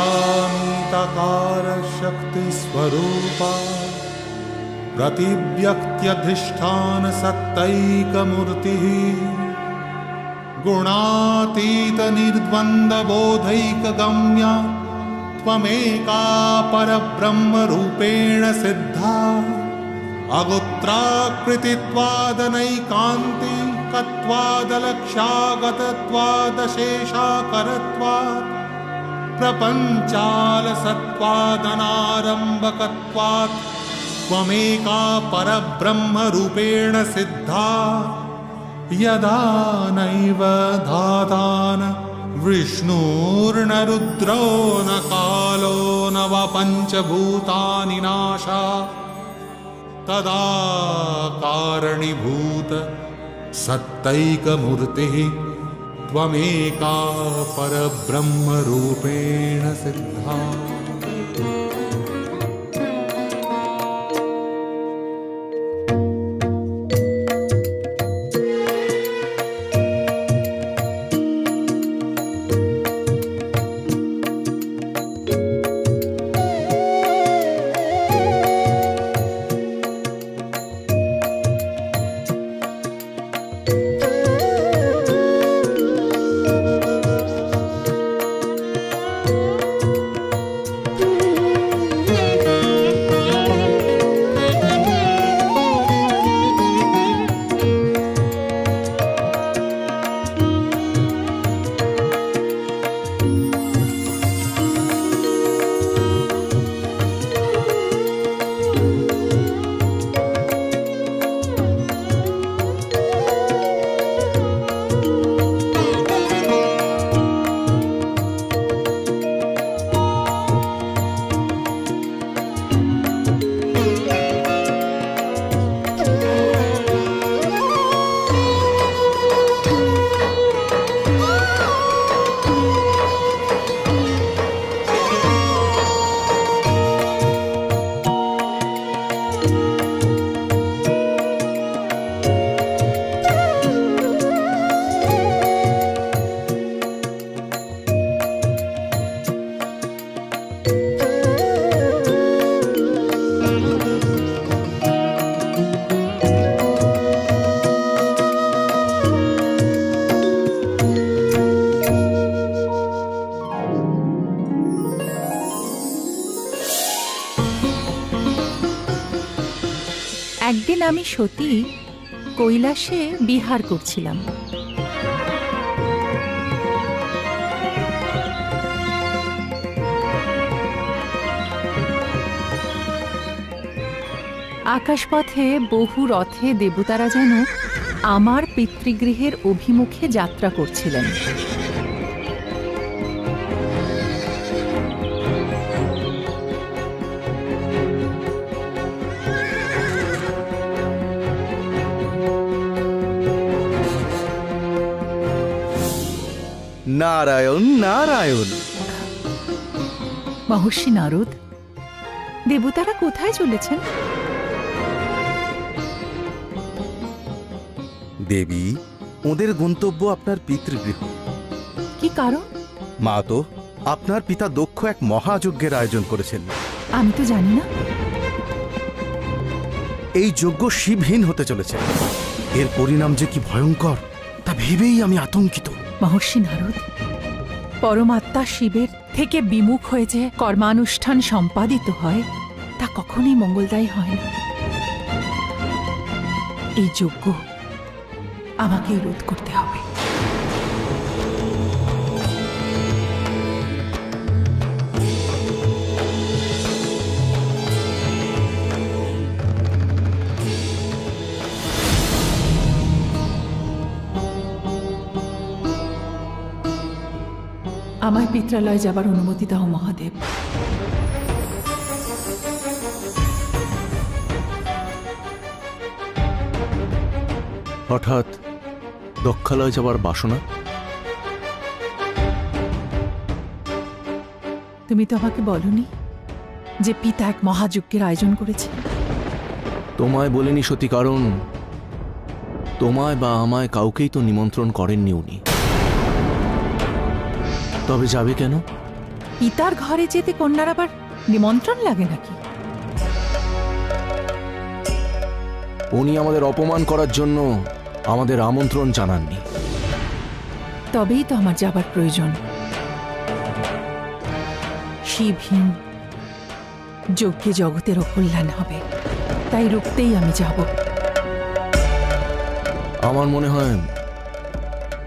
अचिन्त्यान्तकार शक्ति स्वरूपा प्रतिव्यक्त्यधिष्ठान सत्तैकमूर्तिः गुणातीत निर्द्वन्द्व बोधैकगम्या त्वमेका परब्रह्म रूपेण सिद्धा अगोत्राकृतित्वादनैकान्तिकत्वादलक्ष्यागतत्वादशेषाकरत्वात् प्रपञ्चालसत्त्वादनारम्भकत्वात् त्वमेका परब्रह्म रूपेण सिद्धा यदा नैव धाता न विष्णुर्न रुद्रो न कालो न वा पञ्चभूतानि नाशा तदा कारणीभूत सत्तैकमूर्तिः त्वमेका परब्रह्म रूपेण सिद्धा। একদিন আমি সতী কৈলাসে বিহার করছিলাম। আকাশপথে বহু রথে দেবতারা যেন আমার পিতৃগৃহের অভিমুখে যাত্রা করছিলেন। নারায়ণ নারায়ণ। মহর্ষি নারদ, দেবতারা কোথায় চলেছেন? দেবী, ওদের গন্তব্য আপনার পিতৃগৃহ। কি কারণ? মা তো আপনার পিতা দক্ষ এক মহাযজ্ঞের আয়োজন করেছেন। আমি তো জানি না। এই যজ্ঞ শিবহীন হতে চলেছে। এর পরিণাম যে কি ভয়ঙ্কর তা ভেবেই আমি আতঙ্কিত। মহর্ষি নারদ, পরমাত্মা শিবের থেকে বিমুখ হয়ে যে কর্মানুষ্ঠান সম্পাদিত হয় তা কখনোই মঙ্গলদায়ী হয় না। এই যজ্ঞ আমাকেই রোধ করতে হবে। আমায় পিত্রালয় যাবার অনুমতি দাও মহাদেব। হঠাৎ দক্ষালয় যাবার বাসনা? তুমি তো আমাকে বলনি যে পিতা এক মহাযজ্ঞের আয়োজন করেছে। তোমায় বলিনি সতী, কারণ তোমায় বা আমায় কাউকেই তো নিমন্ত্রণ করেননি উনি। তবে যাবে কেন? পিতার ঘরে যেতে কন্যার আবার নিমন্ত্রণ লাগে নাকি? উনি আমাদের অপমান করার জন্য আমাদের আমন্ত্রণ জানাননি। তবেই তো আমার যাবার প্রয়োজন। শিবহীন যজ্ঞে জগতের অকল্যাণ হবে, তাই রুখতেই আমি যাব। আমার মনে হয়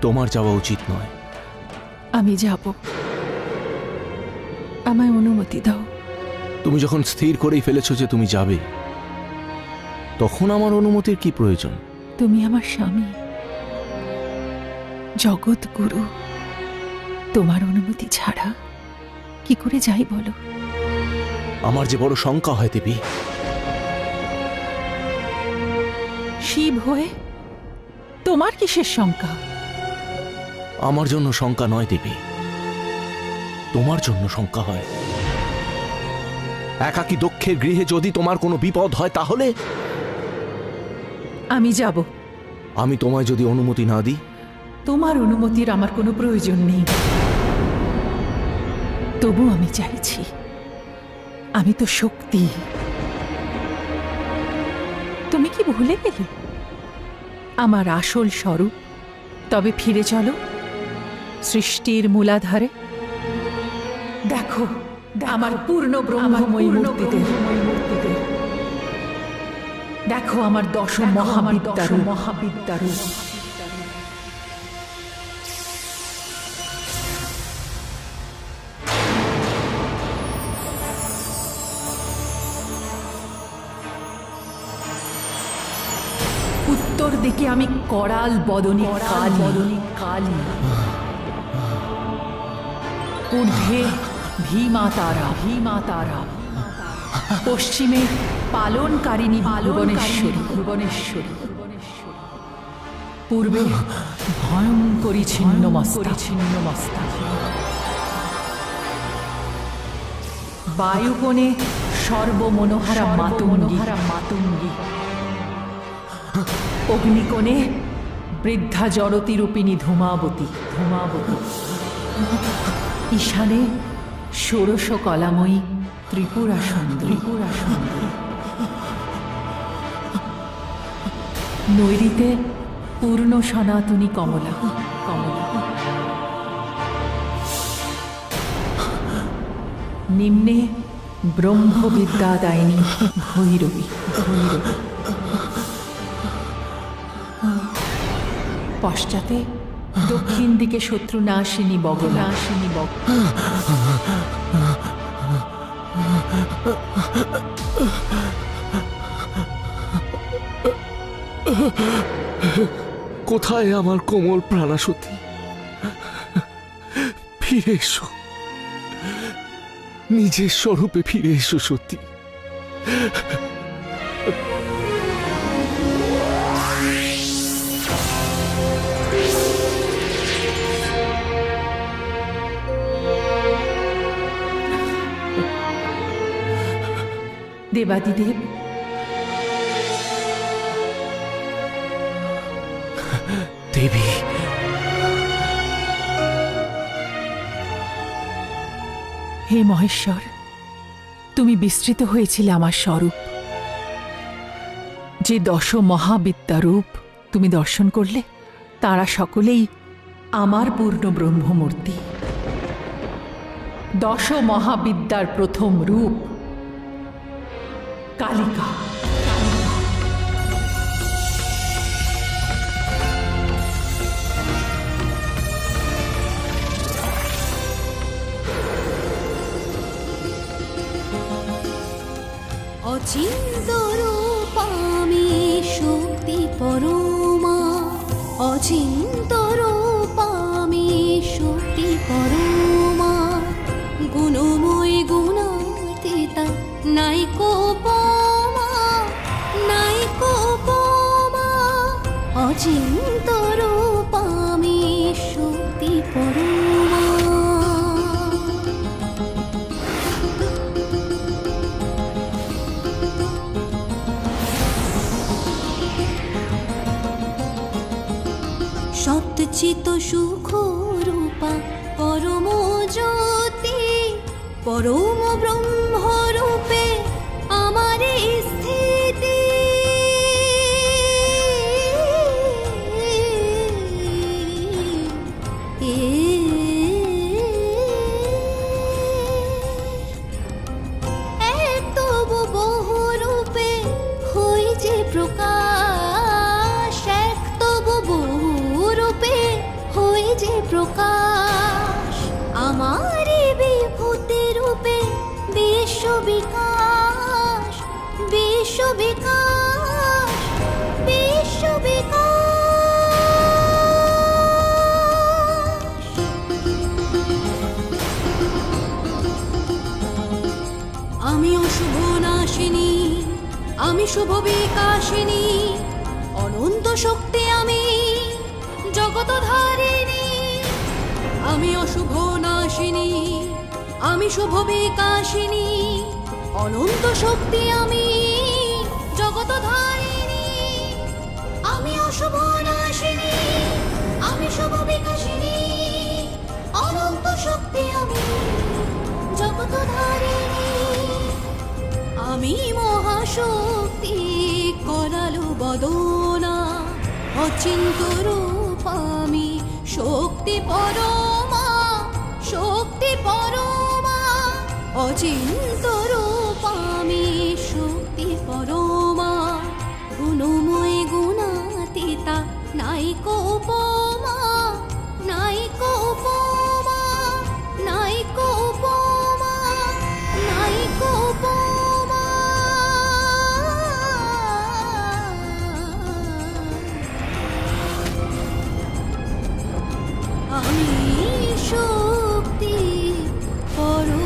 তোমার যাওয়া উচিত নয়। আমি যাব, আমায় অনুমতি দাও। তুমি যখন স্থির করেই ফেলেছ যে তুমি যাবে, তখন আমার অনুমতির কি প্রয়োজন? তুমি আমার স্বামী, জগৎ গুরু। তোমার অনুমতি ছাড়া কি করে যাই বলো? আমার যে বড় শঙ্কা হয় দেবী। শিব হয়ে তোমার কিসের শঙ্কা? আমার জন্য শঙ্কা নয় দেবী, তোমার জন্য শঙ্কা হয়। একাকী দক্ষের গৃহে যদি তোমার কোনো বিপদ হয় তাহলে? আমি যাব। আমি তোমায় যদি অনুমতি না দিই? তোমার অনুমতির আমার কোনো প্রয়োজন নেই, তবু আমি চাইছি। আমি তো শক্তি। তুমি কি ভুলে গেলে আমার আসল স্বরূপ? তবে ফিরে চলো সৃষ্টির মূলাধারে। দেখো আমার পূর্ণ ব্রহ্মময়ী মূর্তিতে। দেখো আমার দশ মহাবিদ্যারূপ। উত্তর দিকে আমি করাল বদনী কালী। ঊর্ধ্বে ভীমা তারা। পশ্চিমে পালনকারিণী ভুবনেশ্বরী। পূর্বে ভয়ঙ্করী ছিন্নমস্তা। বায়ুকোণে সর্বমনোহারা মাতুঙ্গী। অগ্নিকোণে বৃদ্ধা জড়তিরূপিণী ধূমাবতী। ঈশানে ষোড়শ কলাময়ী ত্রিপুরা সুন্দরী। নৈরিতে পূর্ণ সনাতনী কমলা। নিম্নে ব্রহ্মবিদ্যাদায়িনী ভৈরবী। পশ্চাতে দক্ষিণ দিকে শত্রুনাশিনী বগলা। কোথায় আমার কোমল প্রাণাসতী? ফিরে এসো, নিজের স্বরূপে ফিরে এসো সতী। দেবাদিদেব, দেবী, হে মহেশ্বর, তুমি বিস্তৃত হয়েছিলে আমার স্বরূপ। যে দশ মহাবিদ্যারূপ তুমি দর্শন করলে, তারা সকলেই আমার পূর্ণ ব্রহ্মমূর্তি। দশ মহাবিদ্যার প্রথম রূপ কালিকা। অচিন্তরূপামি শক্তি পরমা। অচিন্তরূপামি শক্তি পরমা। গুণময় গুণাতীতা নাইকো উপমা। অচিন্তরূপামি শক্তি পরমা। সুখ রূপা পরম জ্যোতি পরম ব্রহ্ম রূপে আমার স্থিতি। তবু বহু রূপে হই যে প্রকাশ, এক তবু বহু রূপে হই যে প্রকাশ। আমার বিভূতি রূপে বিশ্ব বিকাশ, বিশ্ব বিকাশ, বিশ্ব বিকাশ। আমি অশুভ নাশিনী, আমি শুভ বিকাশিনী, অনন্ত শক্তি আমি জগত ধারিণী। আমি অশুভ নাশিনী, আমি শুভ বিকাশিনী, অনন্ত শক্তি আমি জগত ধারিণী। আমি অশুভ নাশিনী, আমি শুভ বিকাশিনী, অনন্ত শক্তি আমি জগত ধারিণী। আমি মহাশক্তি করালু বদনা, অচিন্ত রূপ আমি শক্তি পরমা, শক্তি পরমা। অচিন্ত রূপ আমি শক্তি পরমা, গুণময় গুণাতীতা নাইকো উপমা, নাইকো উপমা, নাইকো উপমা, নাইকো উপমা। আমি শক্তি পরমা।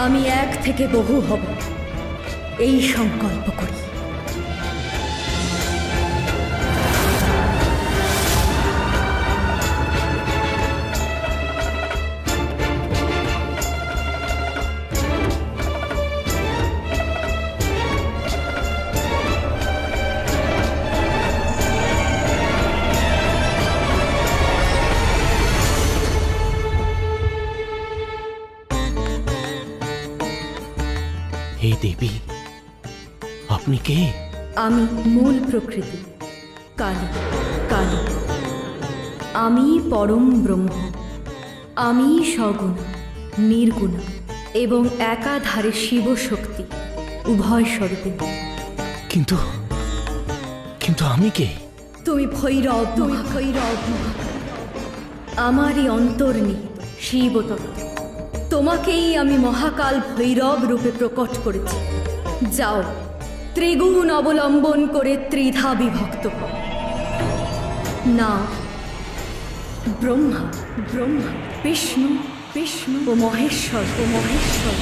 আমি এক থেকে বহু হব, এই সংকল্প করি। হে দেবী, আপনি কে? আমি মূল প্রকৃতি, কালী, কালী। আমি পরম ব্রহ্ম, আমি সগুণ, নির্গুণ এবং একাধারে শিব শক্তি উভয় স্বরূপে। কিন্তু কিন্তু আমি কে? তুমি ভৈরব, তুমি ভৈরব। আমারই অন্তর্নিহিত শিবতত্ত্ব, তোমাকেই আমি মহাকাল ভৈরব রূপে প্রকট করেছি। যাও, ত্রিগুণ অবলম্বন করে ত্রিধা বিভক্ত হও। না, ব্রহ্মা, ব্রহ্মা, বিষ্ণু, বিষ্ণু ও মহেশ্বর, ও মহেশ্বর।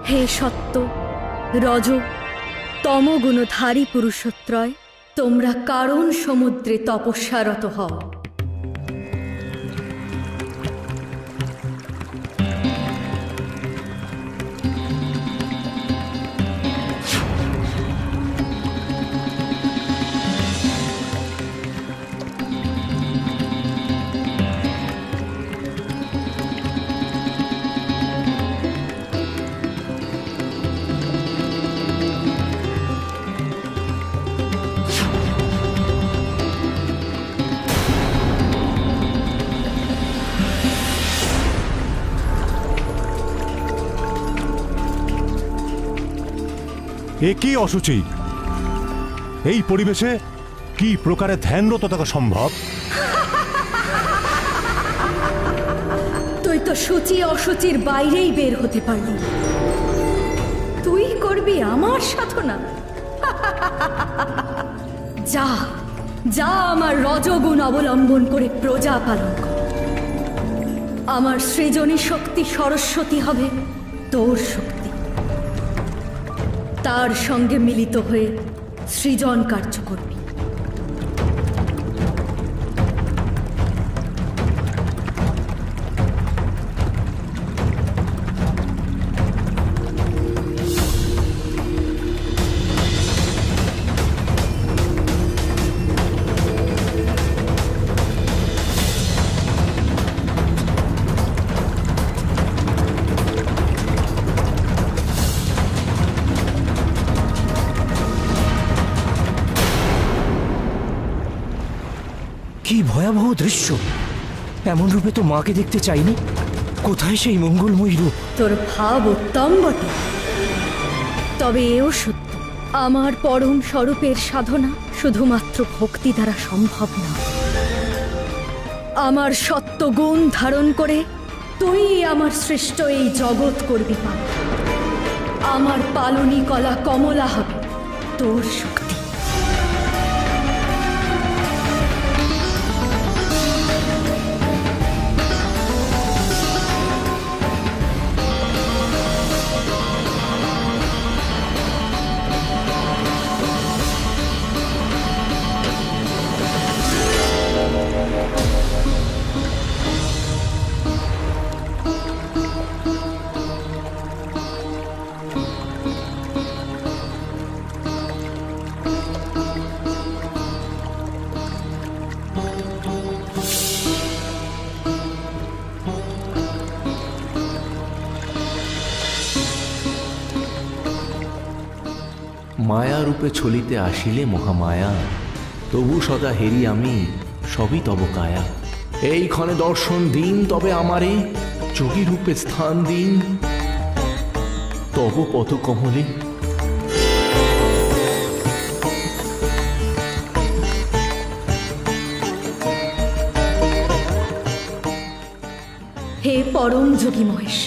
হে সত্য, রজ, তমগুণধারী পুরুষত্রয়, তোমরা কারণ সমুদ্রে তপস্যারত হও। এ কি অসুচি? এই পরিবেশে কি প্রকারে ধ্যানরত থাকা সম্ভব? শুচি অশুচির বাইরেই বের হতে পারলি না। তুই করবি আমার সাধনা? যা যা আমার রজগুণ অবলম্বন করে প্রজা পালন কর। আমার সৃজনী শক্তি সরস্বতী হবে তোর শক্তি, তার সঙ্গে মিলিত হয়ে সৃজন কার্য করবি। কি ভয়াবহ দৃশ্য! এমন রূপে তো মাকে দেখতে চাইনি। কোথায় সেই মঙ্গলময়ী রূপ? তোর ভাব উত্তম বটে, তবে এও সত্য, আমার পরম স্বরূপের সাধনা শুধুমাত্র ভক্তি দ্বারা সম্ভব না। আমার সত্য গুণ ধারণ করে তুই আমার সৃষ্ট এই জগৎ করবি পাল। আমার পালনী কলা কমলা হবে তোর শক্তি। মায়া রূপে ছলিতে আসিলে মহামায়া, তবু সদা হেরি আমি সবই তব কায়া। এই ক্ষণে দর্শন দিন তবে আমারে, যোগী রূপে স্থান দিন তব পথ কমলে। হে পরম যোগী মহেশ,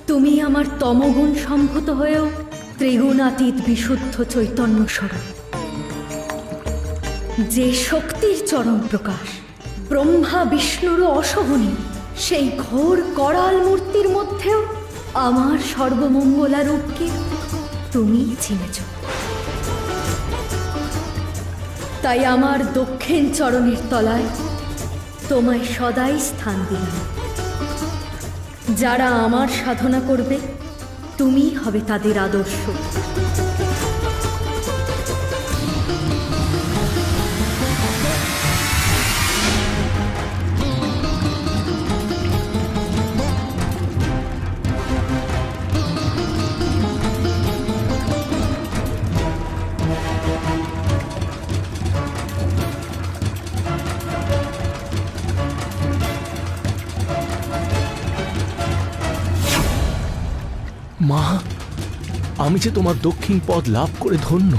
তুমি আমার তমগুণ সম্ভূত হয়েও ত্রিগুণাতীত বিশুদ্ধ চৈতন্য স্বরূপ। যে শক্তির চরম প্রকাশ ব্রহ্মা বিষ্ণুরও অসহনীয়, সেই ঘোর করাল মূর্তির মধ্যেও আমার সর্বমঙ্গলা রূপকে তুমিই চিনেছ। তাই আমার দক্ষিণ চরণের তলায় তোমায় সদাই স্থান দিলাম। যারা আমার সাধনা করবে তুমি হবে তাদের আদর্শ। মা, আমি যে তোমার দক্ষিণ পদ লাভ করে ধন্য।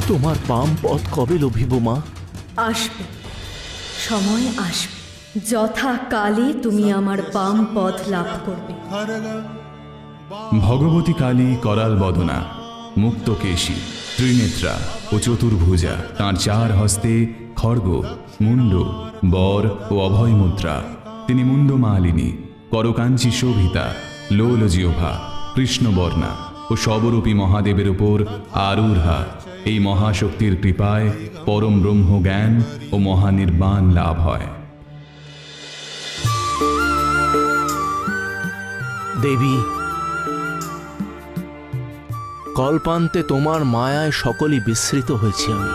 তোমার বাম পদ কবে লভিব মা? আসবে, সময় আসবে, যথাকালে তুমি আমার বাম পদ লাভ করবে। ভগবতী কালী করাল বদনা, মুক্তকেশী, ত্রিনেত্রা ও চতুর্ভুজা। তাঁর চার হস্তে খড়গ, মুন্ড, বর ও অভয় মুদ্রা। তিনি মুন্ডমালিনী, করকাঞ্চি শোভিতা, লোল জিহ্বা, কৃষ্ণবর্ণা ও সবরূপী মহাদেবের উপর আরূঢ়া। এই মহাশক্তির কৃপায় পরম ব্রহ্ম জ্ঞান ও মহানির্বাণ লাভ হয়। দেবী, কল্পান্তে তোমার মায়ায় সকলই বিস্মৃত হয়েছি আমি।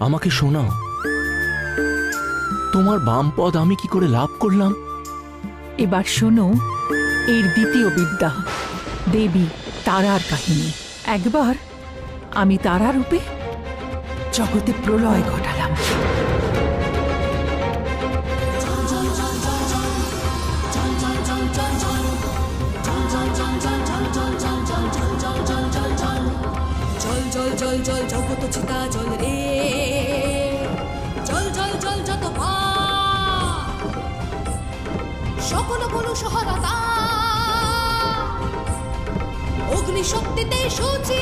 আমাকে শোনাও, তোমার বাম পদ আমি কি করে লাভ করলাম? এবার শোনো এর দ্বিতীয় বিদ্যা, দেবী তারার কাহিনী। একবার আমি তারা রূপে জগতে প্রলয় ঘটালাম। জল জল জল জগত চিতা জল রে, জল জল জল যত সকল কলুষহরতা অগ্নিশক্তিতে সূচি,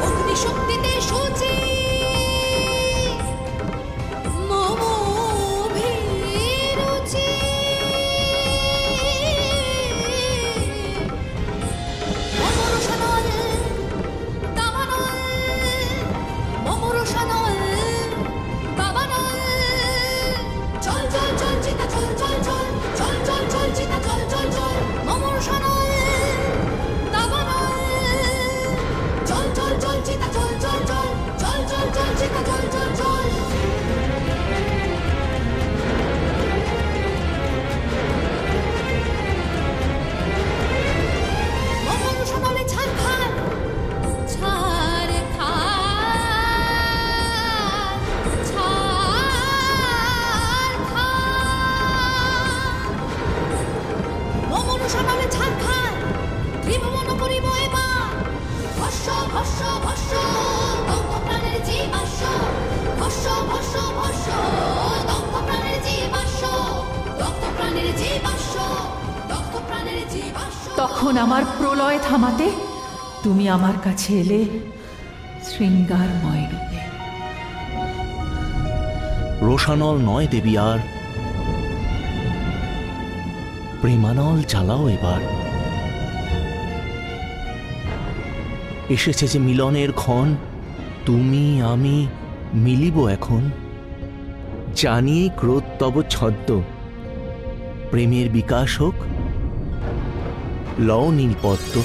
অগ্নিশক্তিতে সূচি মম অভিরুচি। মম রসানল দাবানল, মম রসানল দাবানল। চল চল চল চিতা চল চল চল, চল চল চল চিতা চল চল চল। মম রসানল দাবানল, চল চল চল চিতা চল চল চল, চল চল চল চিতা চল চল চল। মম রসানলে ছাড় খান, ছাড় খান, ছাড় খান। মম রসানলে ছাড় খান, ত্রিভুবন করিব এবার ভস্য ভস্য ভস্য, দগ্ধ প্রাণের জীবাশ্ম। ভস্য ভস্য ভস্য, দগ্ধ প্রাণের জীবাশ্ম, দগ্ধ প্রাণের জীবাশ্ম, দগ্ধ প্রাণের জীবাশ্ম। তখন আমার প্রলয় থামাতে তুমি আমার কাছে এলে শৃঙ্গারময় রূপে। রোষানল নয় দেবী আর, প্রেমানল চালাও এবার। এসেছে যে মিলনের ক্ষণ, তুমি আমি মিলিব এখন। জানি ক্রোধ তব ছদ্ম, প্রেমের বিকাশ হোক, লও নীলপদ্ম।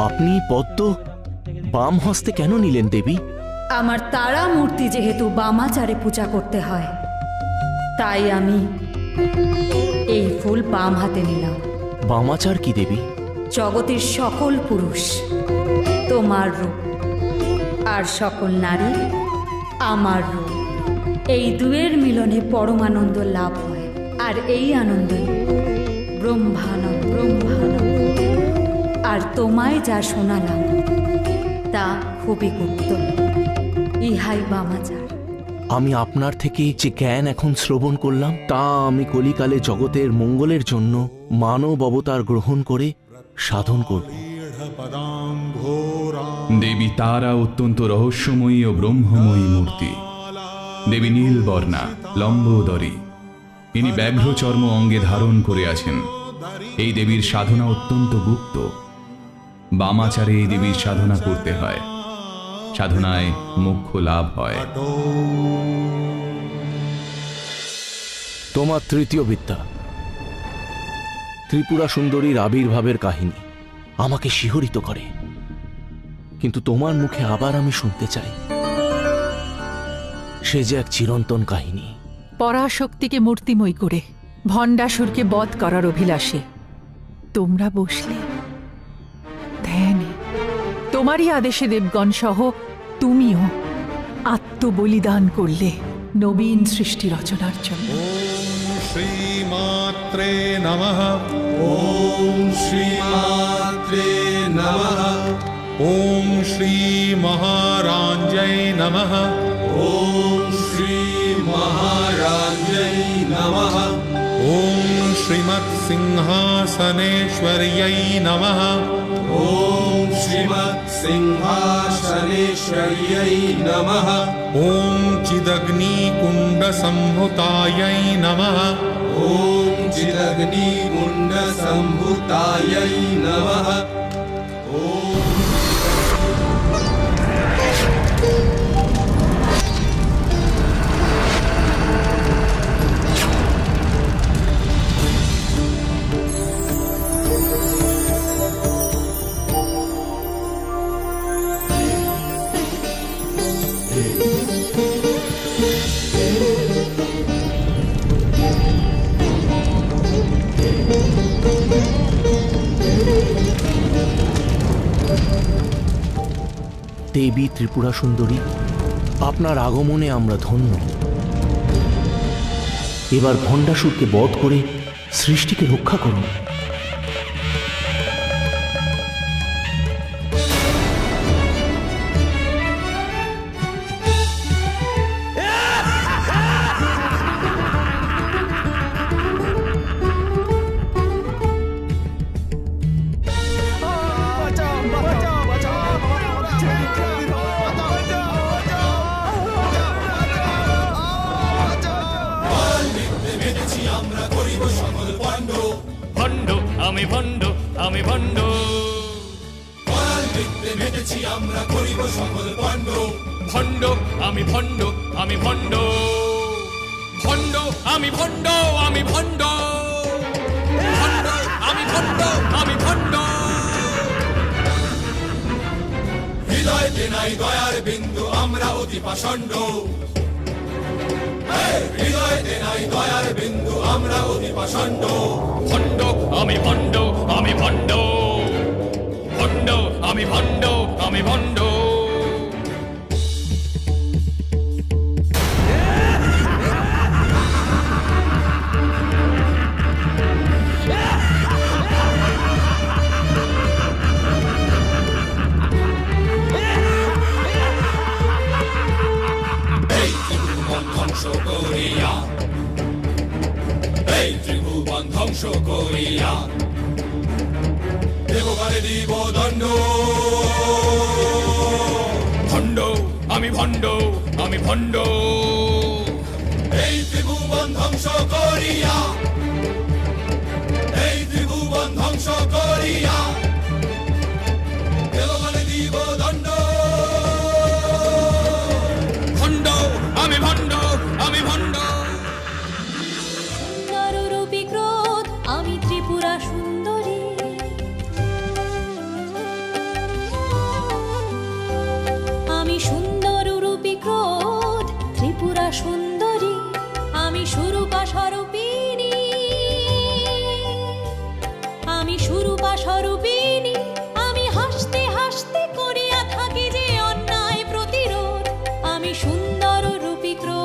আপনি পদ্ম বাম হস্তে কেন নিলেন দেবী? আমার তারা মূর্তি যেহেতু বামাচারে পূজা করতে হয়, তাই আমি এই ফুল বাম হাতে নিলাম। বামাচার কি দেবী? জগতের সকল পুরুষ তোমার রূপ, আর সকল নারী আমার রূপ। এই দুয়ের মিলনে পরমানন্দ লাভ হয়, আর এই আনন্দই ব্রহ্মানন্দ। ব্রহ্মানন্দ। আর তোমায় যা শোনালাম তা খুবই গুপ্ত, ইহাই বামাচার। আমি আপনার থেকে যে জ্ঞান এখন শ্রবণ করলাম, তা আমি কলিকালে জগতের মঙ্গলের জন্য মানব অবতার গ্রহণ করে সাধন করব। দেবী তারা অত্যন্ত রহস্যময়ী ও ব্রহ্মময়ী মূর্তি। দেবী নীলবর্ণা, লম্বোদরী। ইনি ব্যাঘ্র চর্ম অঙ্গে ধারণ করে আছেন। এই দেবীর সাধনা অত্যন্ত গুপ্ত। বামাচারে এই দেবীর সাধনা করতে হয়, সাধনায় মোক্ষ লাভ হয়। তোমার তৃতীয় বিদ্যা, ত্রিপুরা সুন্দরীর আবির্ভাবের কাহিনী আমাকে শিহরিত করে, কিন্তু তোমার মুখে আবার আমি শুনতে চাই। সে যে এক চিরন্তন কাহিনী। পরাশক্তিকে মূর্তিময় করে ভণ্ডাসুরকে বধ করার অভিলাষে তোমরা বসলে ধ্যানে। তোমারই আদেশে দেবগণ সহ তুমিও আত্মবলিদান করলে নবীন সৃষ্টি রচনার জন্য। শ্রীমাত্রে নমঃ। ওম শ্রীমাত্রে নমঃ। ওম শ্রী মহারাঞ্জয় নমঃ। ওম শ্রী মহারাঞ্জয় নমঃ। ওম শ্রীমৎ সিংহাসনেশ্বর্যৈ নমঃ। ওম শ্রীমৎ সিংহাসনেশ্বর্যৈ নমঃ। ওম চিদগ্নিকুণ্ড সম্ভুতাयै নমঃ। ওম চিদগ্নিকুণ্ড সম্ভুতাयै নমঃ। দেবী ত্রিপুরা সুন্দরী, আপনার আগমনে আমরা ধন্য। এবার ভণ্ডাসুরকে বধ করে সৃষ্টিকে রক্ষা করুন। ভণ্ড আমি ভণ্ড আমি ভণ্ড আমরা করিব সকল ভণ্ড ভণ্ড আমি ভণ্ড আমি ভণ্ড ভণ্ড আমি ভণ্ড আমি ভণ্ড ভণ্ড আমি ভণ্ড আমি ভণ্ড হৃদয়তে নাই দয়ার বিন্দু আমরা অতি পাষণ্ড হৃদয়তে নাই দয়ার বিন্দু আমরা অতি পাষণ্ড ভণ্ড আমি ভণ্ড আমি ভণ্ড ভণ্ড আমি ভণ্ড আমি ভণ্ড ধ্বংস করিয়া এই ত্রিভুবন ধ্বংস করিয়া দেবকালে দিব দণ্ড ভণ্ড আমি ভণ্ড আমি ভণ্ড এই ত্রিভুবন ধ্বংস করিয়া এই ত্রিভুবন ধ্বংস করিয়া দেবকালে দিব দণ্ড ভণ্ড আমি ভণ্ড আমি ভণ্ড নররূপী ক্রোধ আমি ত্রিপুরা সুন্দরী আমি সুন্দর রূপী ক্রোধ ত্রিপুরা সুন্দরী আমি সুরূপা স্বরূপিণী আমি সুরূপা স্বরূপিণী আমি হাসতে হাসতে করিয়া থাকি যে অন্যায় প্রতিরোধ আমি সুন্দর রূপী ক্রোধ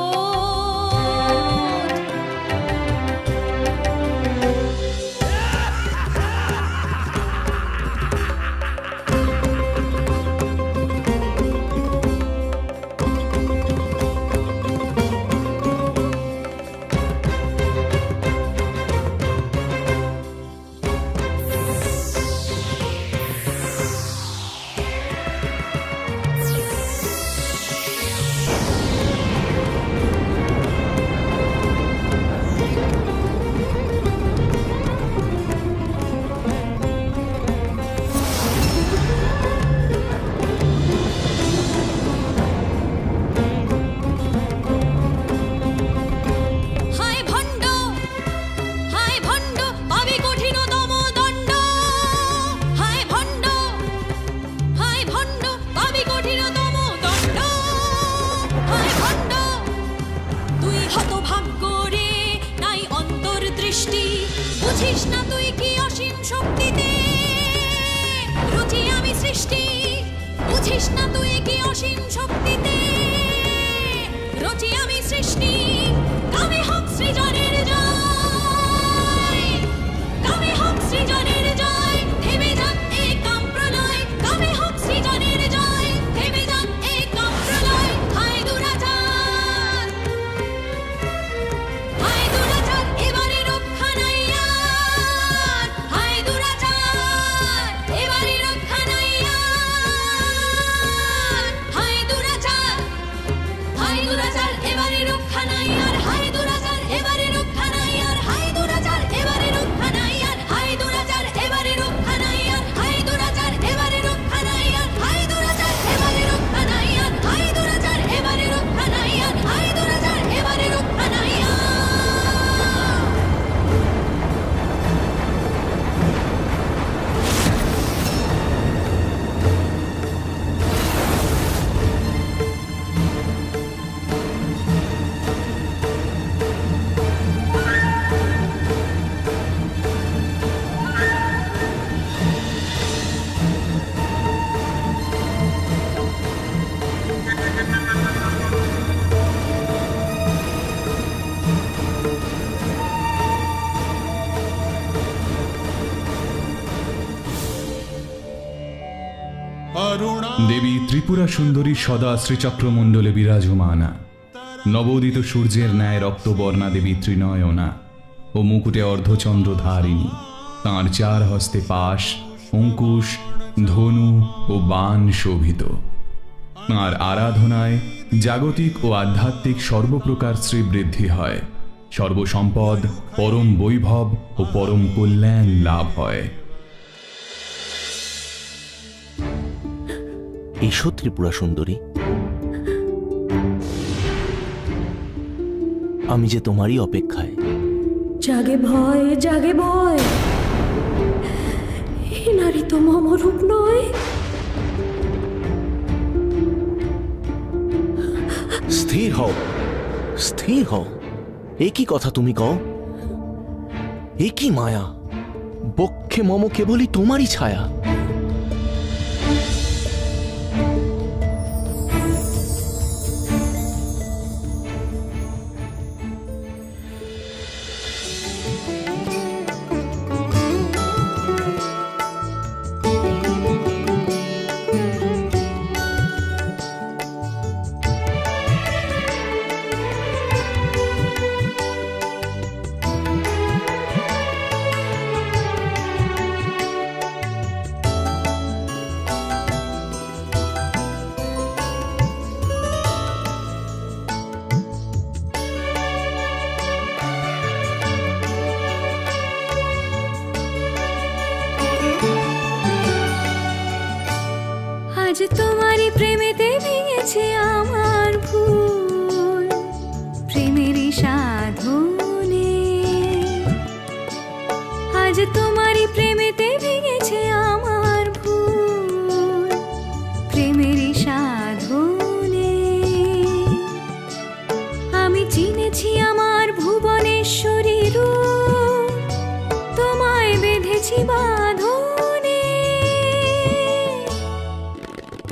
বুঝিস না তুই কি অসীম শক্তিতে রুচি আমি সৃষ্টি বুঝিস না তুই কি অসীম শক্তিতে রুচি আমি সৃষ্টি কামে হোক সৃজনের জয় কামে হোক সৃজনের জয় থেমে যাক এই কাম প্রলয় কামে হোক সৃজনের জয় থেমে যাক এই কাম প্রলয় হায় দুরাচার হায় দুরাচার এবারে রক্ষা নাই আর হায় দুরাচার এবারে রক্ষা নাই আর হায় দুরাচার দেবী ত্রিপুরা সুন্দরী সদা শ্রীচক্রমণ্ডলে বিরাজমানা। নবোদিত সূর্যের ন্যায় রক্তবর্ণা দেবী ত্রিনয়না ও মুকুটে অর্ধচন্দ্রধারিণী। তাঁর চার হস্তে পাশ, অঙ্কুশ, ধনু ও বাণ শোভিত। তাঁর আরাধনায় জাগতিক ও আধ্যাত্মিক সর্বপ্রকার শ্রীবৃদ্ধি হয়, সর্বসম্পদ, পরম বৈভব ও পরম কল্যাণ লাভ হয়। এসো ত্রিপুরা সুন্দরী, আমি যে তোমারই অপেক্ষায়। জাগে ভয়, জাগে ভয়, এই নারী তো মমরূপ নয়। স্থির হও, স্থির হও। এ কি কথা তুমি কও? এ কি মায়া? বক্ষে মম কেবলই তোমারই ছায়া। আজ তোমারই প্রেমেতে ভেঙেছে আমার ভুল, প্রেমেরই সাধনে। আজ তোমারই প্রেমেতে ভেঙেছে আমার ভুল, প্রেমেরই সাধনে। আমি চিনেছি আমার ভুবনেশ্বরী রূপ, তোমায় বেঁধেছি বাঁধনে।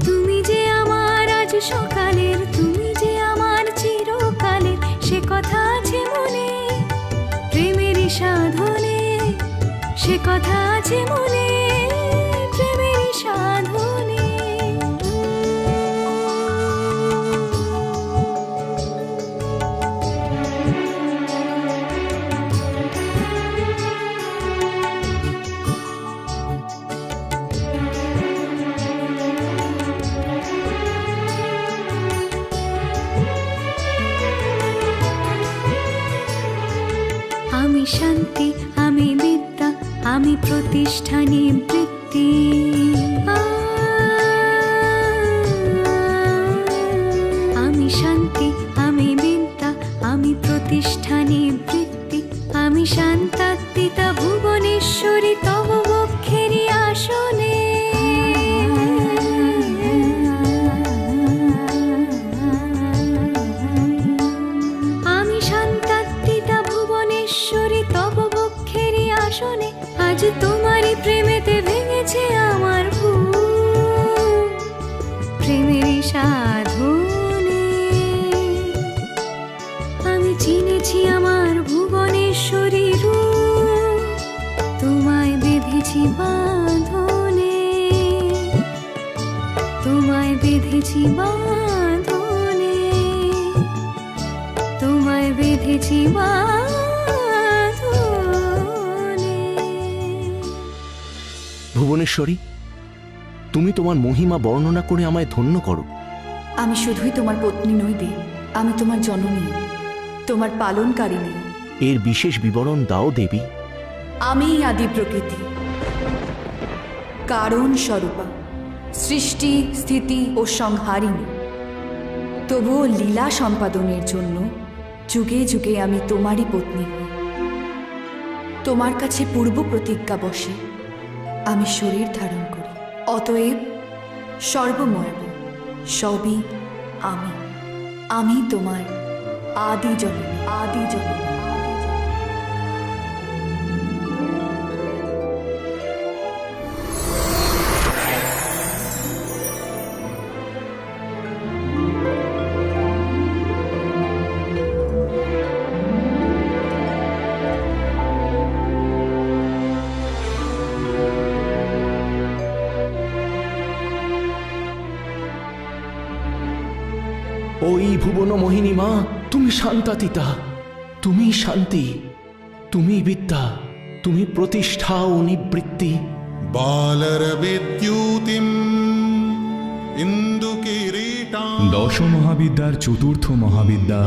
তুমি যে আমার আজ সকালের, তুমি যে আমার চিরকালের, সে কথা আছে মনে, প্রেমেরই সাধনে। সে কথা আছে মনে, প্রেমেরই সাধনে। আমি শান্তি, আমি বিদ্যা, আমি প্রতিষ্ঠানে বৃত্তি। আমি শান্তি, আমি বিদ্যা, আমি প্রতিষ্ঠানে বৃত্তি। আমি শান্তাত্মিতা ভুবনেশ্বরী তব বক্ষেরই আসনে। আমি শান্তাত্মিতা ভুবনেশ্বরী তব বক্ষেরই আসনে। আজ তোমারই প্রেমেতে ভেঙেছে আমার ভুল, প্রেমেরই সাধনে। আমি চিনেছি আমার ভুবনেশ্বরী রূপ, তোমায় বেঁধেছি বাঁধনে। তোমায় বেঁধেছি বাঁধনে, তোমায় বেঁধেছি বাঁধনে। ভুবনেশ্বরী, তুমি তোমার মহিমা বর্ণনা করে আমায় ধন্য করো। আমি শুধুই তোমার পত্নী নই দেব, আমি তোমার জননী, তোমার পালনকারিণী। এর বিশেষ বিবরণ দাও দেবী। আমি আদি প্রকৃতি, কারণ স্বরূপা, সৃষ্টি, স্থিতি ও সংহারিণী। তবুও লীলা সম্পাদনের জন্য যুগে যুগে আমি তোমারই পত্নী হই। তোমার কাছে পূর্ব প্রতিজ্ঞা বসে আমি শরীর ধারণ করি। অতএব সর্বময় সবই আমি, আমি তোমার আদি জননী, আদি জননী। ওই ভুবন মোহিনী মা, তুমি শান্তাতীতা, তুমি শান্তি, তুমি বিদ্যা, তুমি প্রতিষ্ঠা ও নিবৃত্তি। বালরবিদ্যুতিম ইন্দু কিরীটাম। দশ মহাবিদ্যার চতুর্থ মহাবিদ্যা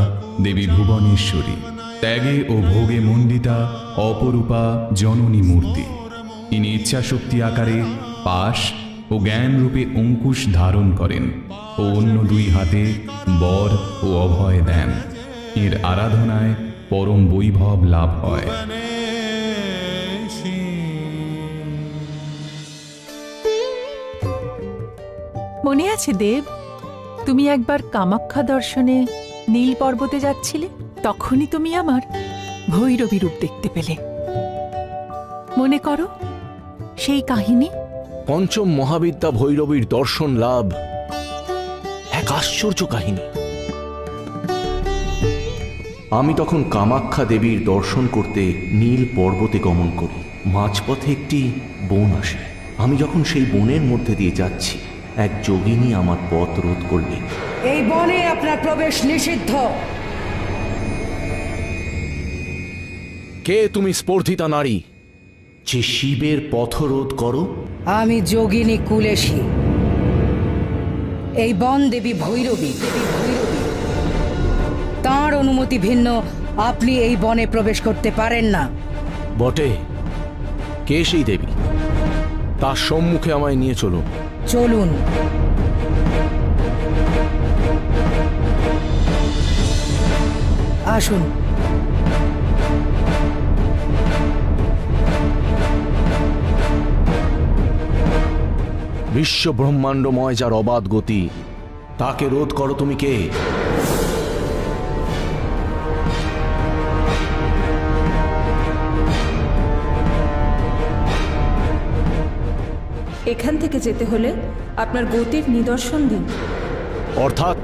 দেবী ভুবনেশ্বরী, ত্যাগে ও ভোগে মণ্ডিতা অপরূপা জননী মূর্তি। ইনি ইচ্ছাশক্তি আকারে পাশ ও জ্ঞান রূপে অঙ্কুশ ধারণ করেন ও অন্য দুই হাতে বর ও অভয় দেন। এর আরাধনায় পরম বৈভব লাভ হয়। মনে আছে দেব, তুমি একবার কামাখ্যা দর্শনে নীল পর্বতে যাচ্ছিলে, তখনই তুমি আমার ভৈরবী রূপ দেখতে পেলে। মনে করো সেই কাহিনী। পঞ্চম মহাবিদ্যা ভৈরবীর দর্শন লাভ এক আশ্চর্য কাহিনী। আমি তখন কামাখ্যা দেবীর দর্শন করতে নীল পর্বতে গমন করি। মাঝপথে একটি বন আসে। আমি যখন সেই বনের মধ্যে দিয়ে যাচ্ছি, এক যোগিনী আমার পথ রোধ করলেন। এই বনে আপনার প্রবেশ নিষিদ্ধ। কে তুমি স্পর্ধিতা নারী যে শিবের পথরোধ করো? আমি যোগিনী কুলেশী, এই বন দেবী ভৈরবী। তাঁর অনুমতি ভিন্ন আপনি এই বনে প্রবেশ করতে পারেন না। বটে, কে সেই দেবী? তার সম্মুখে আমায় নিয়ে চলুন। চলুন। আসুন। বিশ্ব ব্রহ্মাণ্ডময় যার অবাধ গতি, তাকে রোধ করো তুমি কে? এখান থেকে যেতে হলে আপনার গতির নিদর্শন দিন। অর্থাৎ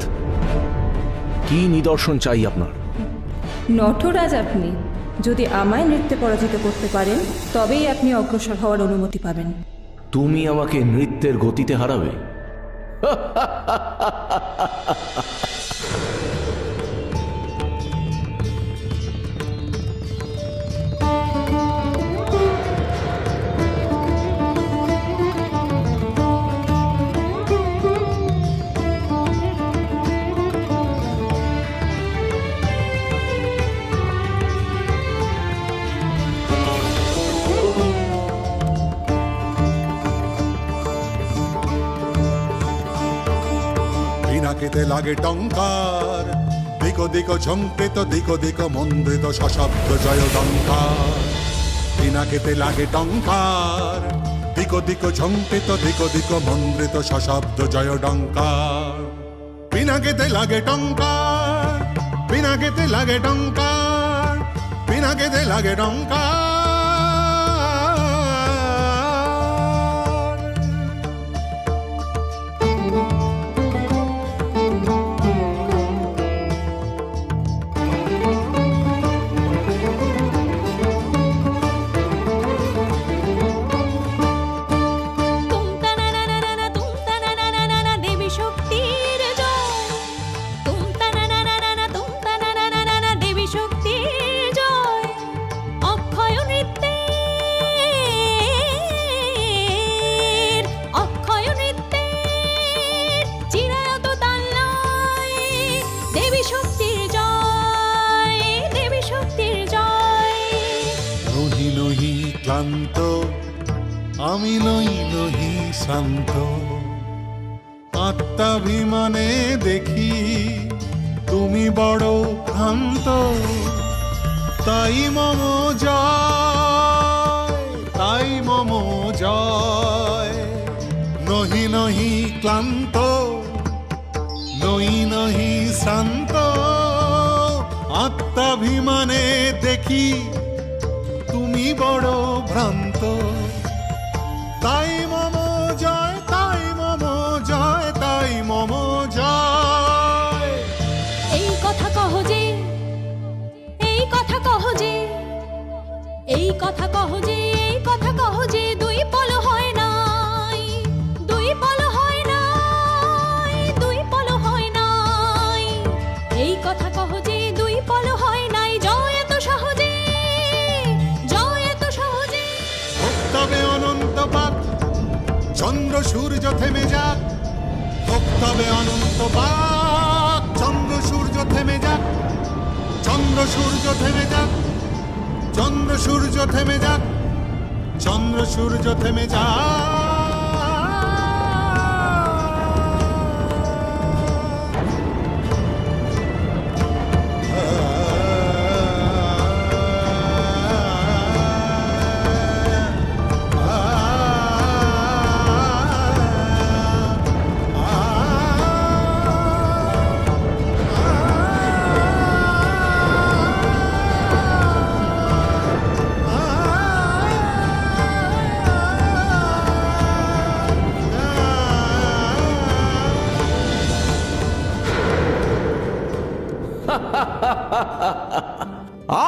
কি নিদর্শন চাই আপনার? নটরাজ আপনি। যদি আমায় নৃত্যে পরাজিত করতে পারেন, তবেই আপনি অগ্রসর হওয়ার অনুমতি পাবেন। তুমি আমাকে নৃত্যের গতিতে হারাবে? পিনাকিতে লাগে টঙ্কার, দিকো দিকো ঝঙ্কৃত, দিকো দিকো মন্দ্রিত সশব্দ জয় ডঙ্কার। পিনাকিতে লাগে টঙ্কার, দিকো দিকো ঝঙ্কৃত, দিকো দিকো মন্দ্রিত সশব্দ জয় ডঙ্কার। পিনাকিতে লাগে টঙ্কার, পিনাকিতে লাগে টঙ্কার, পিনাকিতে লাগে টঙ্কার। ক্লান্ত আমি নই নহি শান্ত, আত্মাভিমানে দেখি তুমি বড় ভ্রান্ত। তাই মম জয়, তাই মম জয়। নহি নহি ক্লান্ত, নই নহি শান্ত, আত্মাভিমানে দেখি তুমি বড় ভ্রান্ত। তাই মম জয়, তাই মম জয়, তাই মম জয়। এই কথা কহ যে, এই কথা কহ যে, এই কথা কহ যে, এই কথা কহ যে, দুই পল হয় নাই, দুই পল হয় নাই, দুই পল হয় নাই। তবে অনন্ত পাক। চন্দ্র সূর্য থেমে যাক, চন্দ্র সূর্য থেমে যাক, চন্দ্র সূর্য থেমে যাক, চন্দ্র সূর্য থেমে যাক।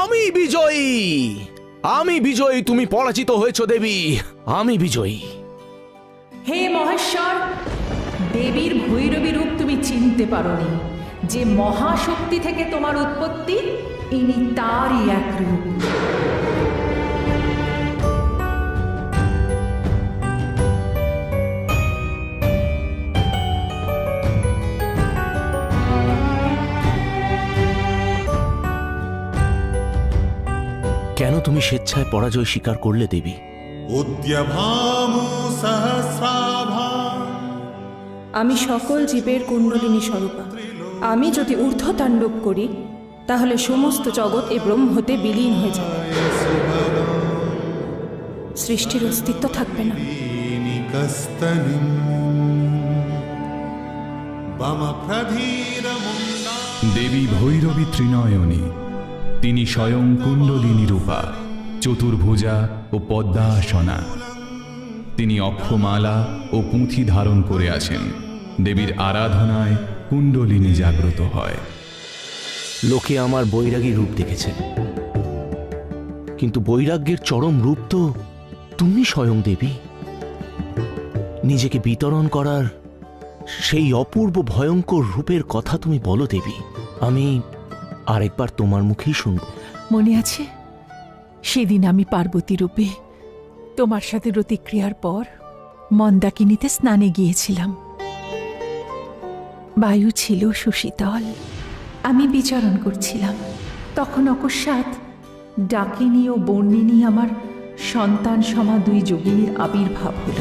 আমি বিজয়ী, আমি বিজয়ী। তুমি পরাজিত হয়েছ দেবী, আমি বিজয়ী। হে মহেশ্বর, দেবীর ভৈরবী রূপ তুমি চিনতে পারোনি। যে মহাশক্তি থেকে তোমার উৎপত্তি, ইনি তারই এক রূপ। কেন তুমি স্বেচ্ছায় পরাজয় স্বীকার করলে দেবী? উদ্যভামু সহস্রাভাম। আমি সকল জীবের কুণ্ডলিনী স্বরূপা। আমি যদি ঊর্ধ্বতাণ্ডব করি, তাহলে সমস্ত জগৎ এ ব্রহ্মতে বিলীন হয়ে যাবে, সৃষ্টির অস্তিত্ব থাকবে না। দেবী ভৈরবী ত্রিনয়নী, তিনি স্বয়ং কুণ্ডলিনী রূপা, চতুর্ভুজা ও পদ্মাসনা। তিনি অক্ষমালা ও পুঁথি ধারণ করে আছেন। দেবীর আরাধনায় কুণ্ডলিনী জাগ্রত হয়। লোকে আমার বৈরাগী রূপ দেখেছে, কিন্তু বৈরাগ্যের চরম রূপ তো তুমি স্বয়ং দেবী। নিজেকে বিতরণ করার সেই অপূর্ব ভয়ঙ্কর রূপের কথা তুমি বলো দেবী। আমি আরেকবার তোমার মুখেই শুনব। মনে আছে সেদিন আমি পার্বতী রূপে তোমার সাথে প্রতিক্রিয়ার পর মন্দাকিনীতে স্নানে গিয়েছিলাম। বায়ু ছিল সুশীতল, আমি বিচরণ করছিলাম। তখন অকস্মাৎ ডাকিনী ও বর্ণিনী আমার সন্তান সমা দুই যোগিনীর আবির্ভাব হল।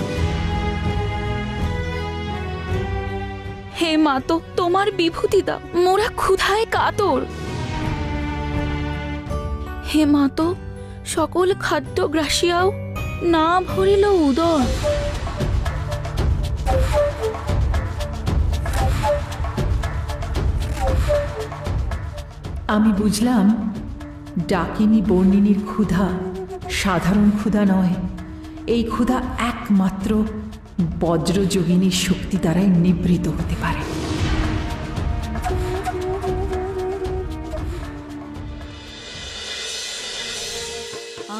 হে মা, তো তোমার বিভূতি দাও, মোরা ক্ষুধায় কাতর। হে মা, তো সকল খাদ্য গ্রাসিয়াও না ভরিল উদর। আমি বুঝলাম ডাকিনী বর্ণিনীর ক্ষুধা সাধারণ ক্ষুধা নয়। এই ক্ষুধা একমাত্র বজ্রযোগিনীর শক্তি দ্বারাই নিবৃত হতে পারে।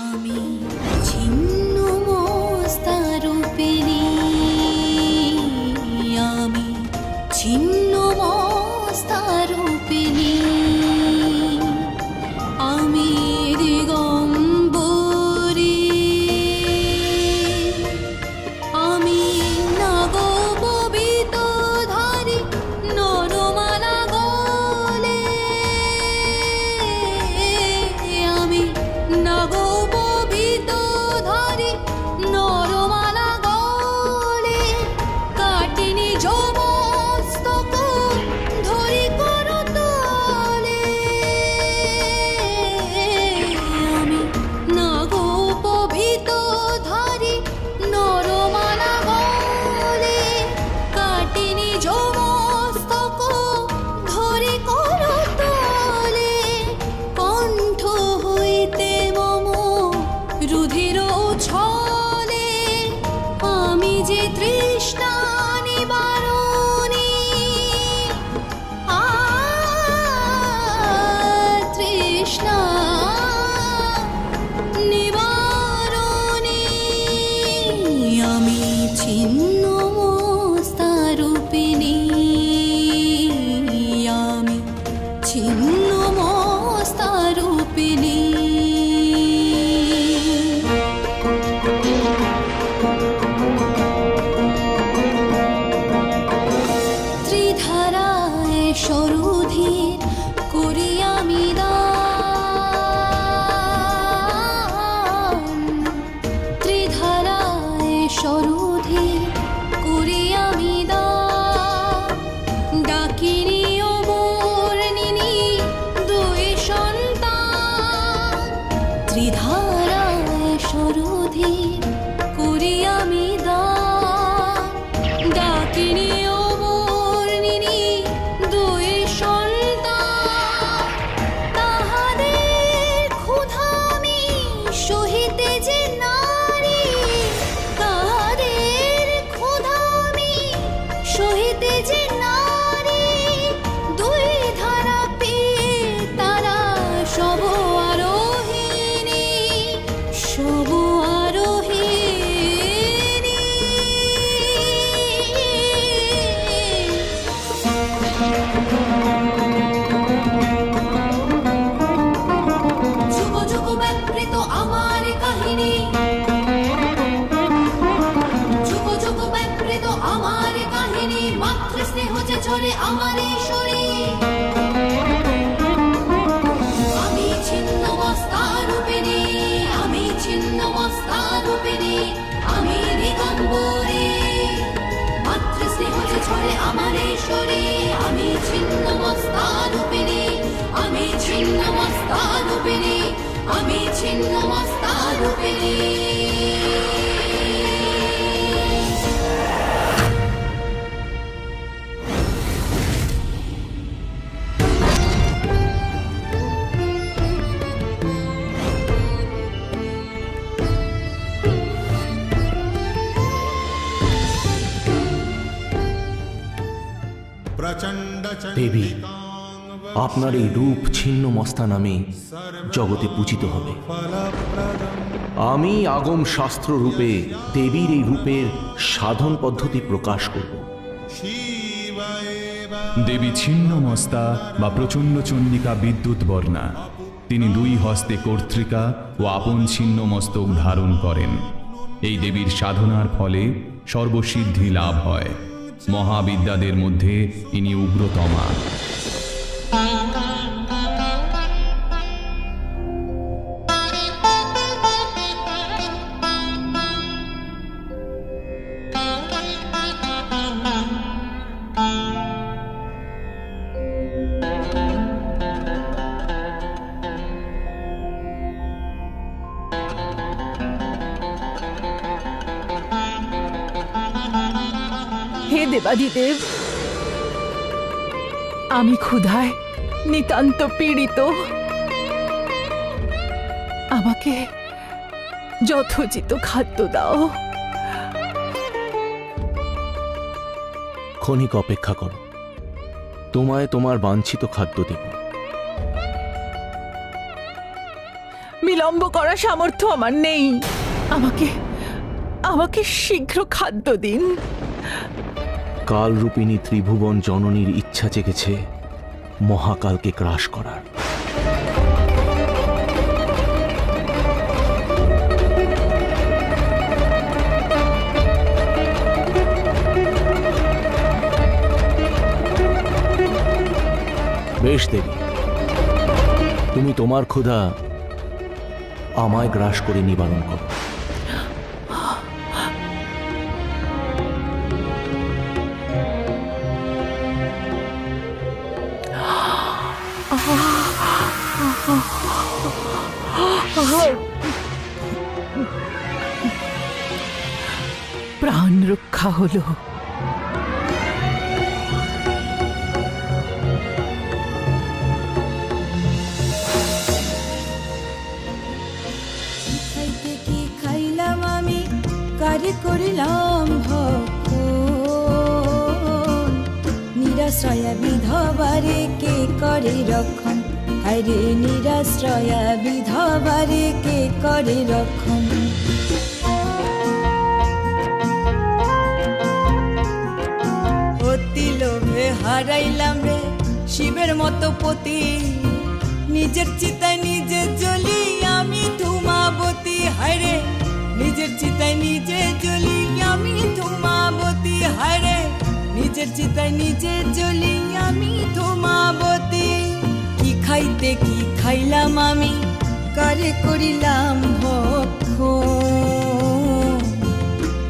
আমি ছিন্ন মস্তা রূপিণী, আমি ছিন্ন মস্তা রূপিণী, আমি দিগম্বরী, আমি নাগপবিত ধারী নরমালা গলে, আমি নাগপবিত ধারী নরমালা গলে, কাটিনি যমস্তক ধরি করতলে। মস্তা রূপিণী, আমি ছিন্ন মস্তা রূপিণী। দেবী, আপনার এই রূপ ছিন্ন মস্তা নামে জগতে পূজিত হবে। আমি আগম শাস্ত্র রূপে দেবীর এই রূপের সাধন পদ্ধতি প্রকাশ করব। দেবী ছিন্নমস্তা বা প্রচণ্ড চণ্ডিকা বিদ্যুৎ বর্ণা। তিনি দুই হস্তে কর্তৃকা ও আপন ছিন্ন মস্তক ধারণ করেন। এই দেবীর সাধনার ফলে সর্বসিদ্ধি লাভ হয়। মহাবিদ্যাদের মধ্যে ইনি উগ্রতমা। হে দেবাদিদেব, আমি ক্ষুধায় নিতান্ত পীড়িত। আমাকে যথোচিত খাদ্য দাও। ক্ষণিক অপেক্ষা করো, তোমায় তোমার বাঞ্ছিত খাদ্য দেব। বিলম্ব করার সামর্থ্য আমার নেই। আমাকে আমাকে শীঘ্র খাদ্য দিন। কালরূপিণী ত্রিভুবন জননীর ইচ্ছা জেগেছে মহাকালকে গ্রাস করার। বেশ দেবী, তুমি তোমার ক্ষুধা আমায় গ্রাস করে নিবারণ করো। প্রাণ রক্ষা হলো। খাইতে কি খাইলাম আমি, কারে করিলাম ভক্ষণ। নিরাশ্রয়া বিধবারে কে করে রক্ষণ, হায়রে নিরাশ্রয়া বিধবারে কে করে রক্ষণ। অতি লোভে হারাইলাম রে শিবের মতো পতি, নিজের চিতায় নিজে জ্বলি আমি ধূমাবতী। হায়রে নিজের চিতায় নিজে জ্বলি আমি ধূমাবতী। হায়রে নিজের চিতায় নিজে জ্বলি আমি ধূমাবতী। কি খাইতে কি খাইলাম আমি, কারে করিলাম ভক্ষণ।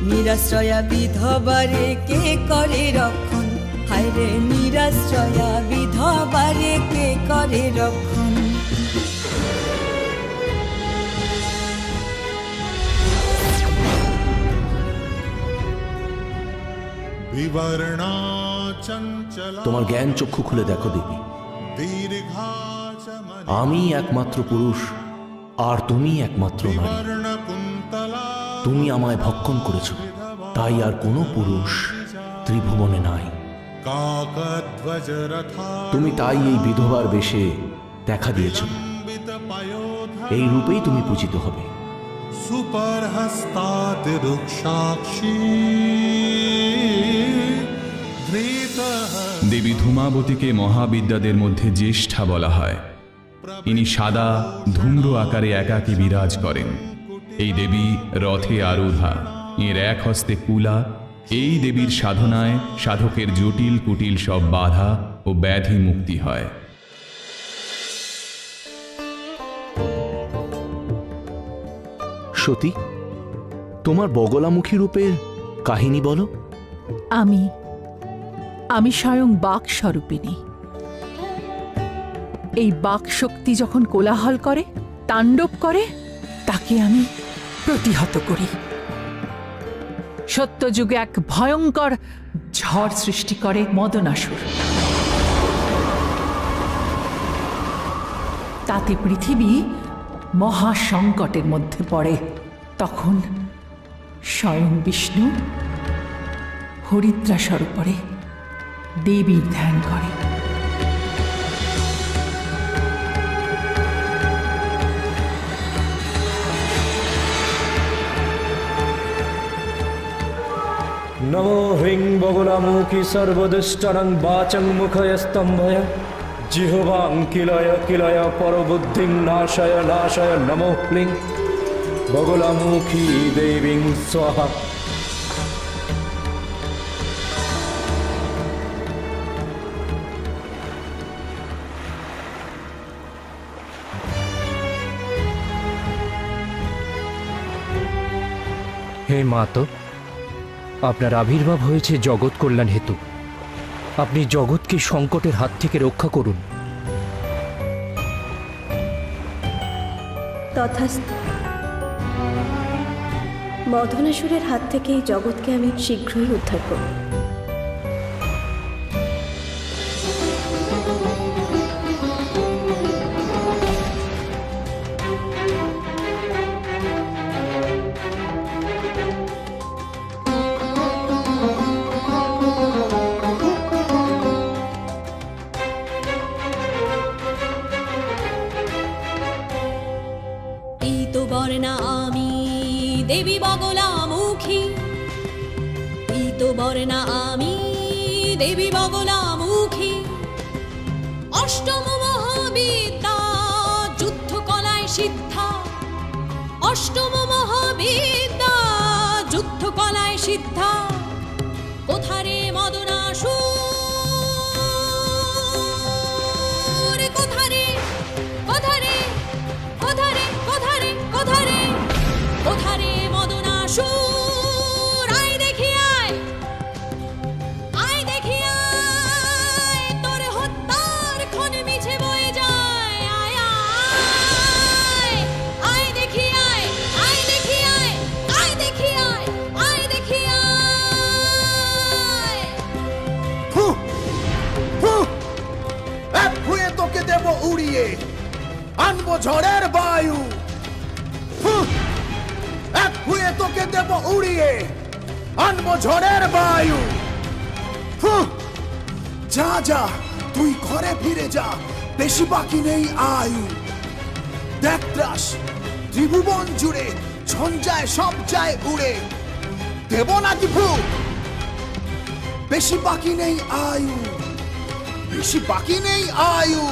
নিরাশ্রয়া বিধবারে কে করে রক্ষণ, হায়রে নিরাশ্রয়া বিধবারে কে করে রক্ষণ। তোমার জ্ঞান চক্ষু খুলে দেখো দেবী, আমি একমাত্র পুরুষ আর তুমি একমাত্র নারী। তুমি আমায় ভক্ষণ করেছ, তাই আর কোনো পুরুষ ত্রিভুবনে নাই। তুমি তাই এই বিধবার বেশে দেখা দিয়েছ। এই রূপেই তুমি পূজিত হবে। দেবী ধূমাবতীকে মহাবিদ্যাদের মধ্যে জ্যেষ্ঠা বলা হয়। ইনি সাদা ধূম্র আকারে একাকী বিরাজ করেন। এই দেবী রথে আরোহা, এর এক হস্তে কুলা। এই দেবীর সাধনায় সাধকের জটিল কুটিল সব বাধা ও ব্যাধি মুক্তি হয়। সতী, তোমার বগলামুখী রূপের কাহিনী বলো। আমি স্বয়ং বাক স্বরূপিণী। এই বাক শক্তি যখন কোলাহল করে, তাণ্ডব করে, তাকে আমি প্রতিহত করি। সত্যযুগে এক ভয়ঙ্কর ঝড় সৃষ্টি করে মদনাসুর। তাতে পৃথিবী মহাসংকটের মধ্যে পড়ে। তখন স্বয়ং বিষ্ণু হরিদ্রা সরোবরে দেবীর ধ্যান করে। নমো হ্রিং বগলামুখী সর্বদুষ্টরং বাচং মুখয়স্তম্ভয় জিহ্বাং কিলয় কিলয় পরবুদ্ধিং নাশয় নাশয় নমো ক্লিং বগলামুখী দেবীং স্বাহা। হে মাতো, আপনার আবির্ভাব হয়েছে জগৎ কল্যাণ হেতু। আপনি জগৎকে সংকটের হাত থেকে রক্ষা করুন। তথাস্তু। মদনাসুরের হাত থেকে এই জগৎকে আমি শীঘ্রই উদ্ধার করব। বর্ণা আমি দেবী বগলামুখী, পীত বর্ণা আমি দেবী বগলামুখী। অষ্টম মহাবিদ্যা যুদ্ধ কলায় সিদ্ধা, অষ্টম মহাবিদ্যা যুদ্ধ কলায় সিদ্ধা। কোথারে মদনাসুর, কোথারে কোথারে কোথারে কোথারে কোথারে কোথারে মদনাসুর। আয় দেখি আয়, আয় দেখি আয়, তোর হত্যার ক্ষণে মিছে বয়ে যায়। আয় আয়, আয় দেখি আয়, আয় দেখি আয়, আয় দেখি আয়, আয় দেখি আয়। এক ভুয়ে তোকে দেব উড়িয়ে, আনবো ঝড়ের বায়ু। এক ভুয়ে তোকে দেব উড়িয়ে, আনবো ঝড়ের বায়ু। যা যা তুই ঘরে ফিরে যা, বেশি বাকি নেই আয়ু। দেখ ত্রাস ত্রিভুবন জুড়ে, ঝঞ্ঝায় সব যায় উড়ে। দেব নাকি ভু, বেশি বাকি নেই আয়ু, বেশি বাকি নেই আয়ু,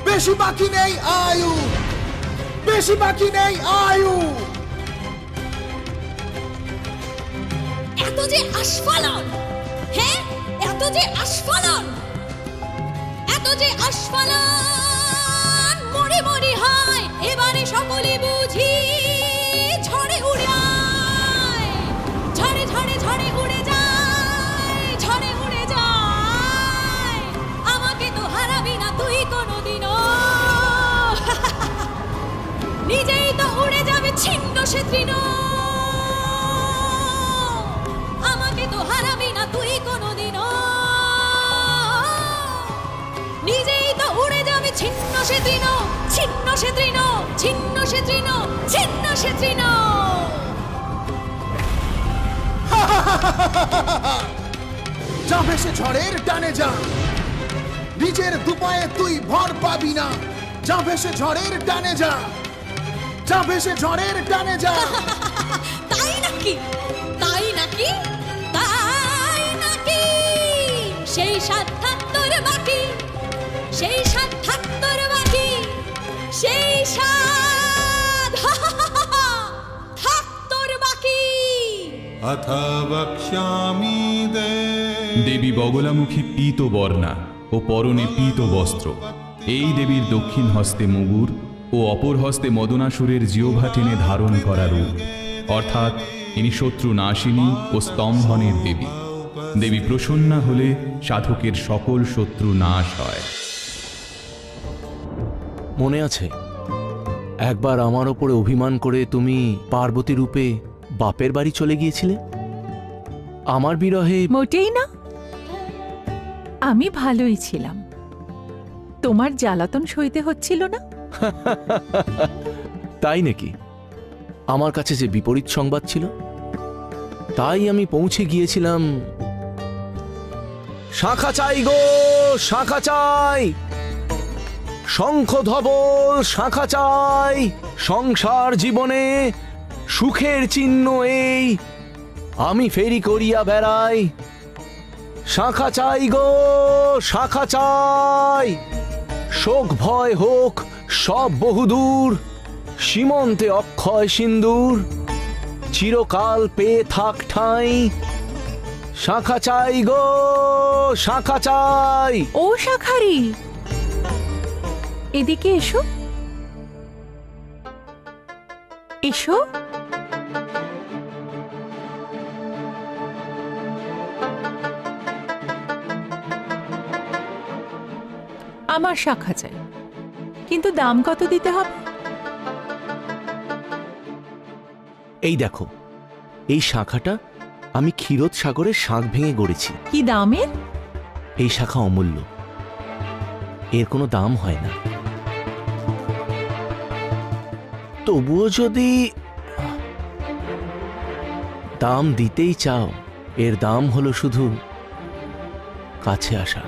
বেশি বাকি নেই আয়ু, বেশি বাকি নেই আয়ু। এত যে আস্ফালন, হ্যাঁ এত যে আস্ফালন, এত যে আস্ফালন, মরি মরি হয় এবারে সকলে বুঝি। ঝড়ে উড়ে আয়, ঝড়ে ঝড়ে ঝড়ে উড়ে যায়, ঝড়ে উড়ে যায়। আমাকে তো হারাবি না তুই কোনোদিনও, নিজেই তো উড়ে যাবে ছিন্ন সে তৃণ। আমাকে তো হারাবি না তুই কোনোদিনও, নিজেই তো উড়ে যাবে ছিন্ন সে তৃণ, ছিন্ন সে তৃণ, ছিন্ন সে তৃণ, ছিন্ন সে তৃণ। যা ভেসে ঝড়ের টানে যা, নিজের দুপায়ে তুই ভর পাবি না। যা ভেসে ঝড়ের টানে যা, যা ভেসে ঝড়ের টানে যা। তাই নাকি, তাই নাকি, তাই নাকি? সেই সাধ্যাত তোর বাকি, সেই সাধ্যাত তোর বাকি, সেই সাধ থাক তোর বাকি। अथ वक्ष्यामि দেবী বগলামুখী পীত বর্ণা ও পরনে পীত বস্ত্র। এই দেবীর দক্ষিণ হস্তে মুগুর ও অপর হস্তে মদনাসুরের জিহ্বা টেনে ধারণ করা রূপ, অর্থাৎ ইনি শত্রু নাশিনী ও স্তম্ভনের দেবী। দেবী প্রসন্না হলে সাধকের সকল শত্রু নাশ হয়। মনে আছে একবার আমার ওপরে অভিমান করে তুমি পার্বতী রূপে বাপের বাড়ি চলে গিয়েছিলে? আমার বিরহে মোটেই না, আমি ভালোই ছিলাম। তোমার জ্বালাতন সইতে হচ্ছিল না। তাই নাকি? আমার কাছে যে বিপরীত সংবাদ ছিল, তাই আমি পৌঁছে গিয়েছিলাম। শাখা চাই গো, শাখা চাই, শঙ্খ ধবল শাখা চাই, সংসার জীবনে সুখের চিহ্ন এই, আমি ফেরি করিয়া বেড়াই। শাখা চাই গো, শাখা চাই, শোক ভয় হোক সব বহুদূর, সীমন্তে অক্ষয় সিন্দুর, চিরকাল পেয়ে থাক ঠাঁই। শাখা চাই গো, শাখা চাই। ও শাখারি, এদিকে এসো, এসো। আমার শাখা চাই, কিন্তু দাম কত দিতে হবে? এই দেখো, এই শাখাটা আমি ক্ষীরোদ সাগরের শাঁখ ভেঙে গড়েছি। কি দামের? এই শাখা অমূল্য, এর কোনো দাম হয় না। তবুও যদি দাম দিতেই চাও, এর দাম হলো শুধু কাছে আসা।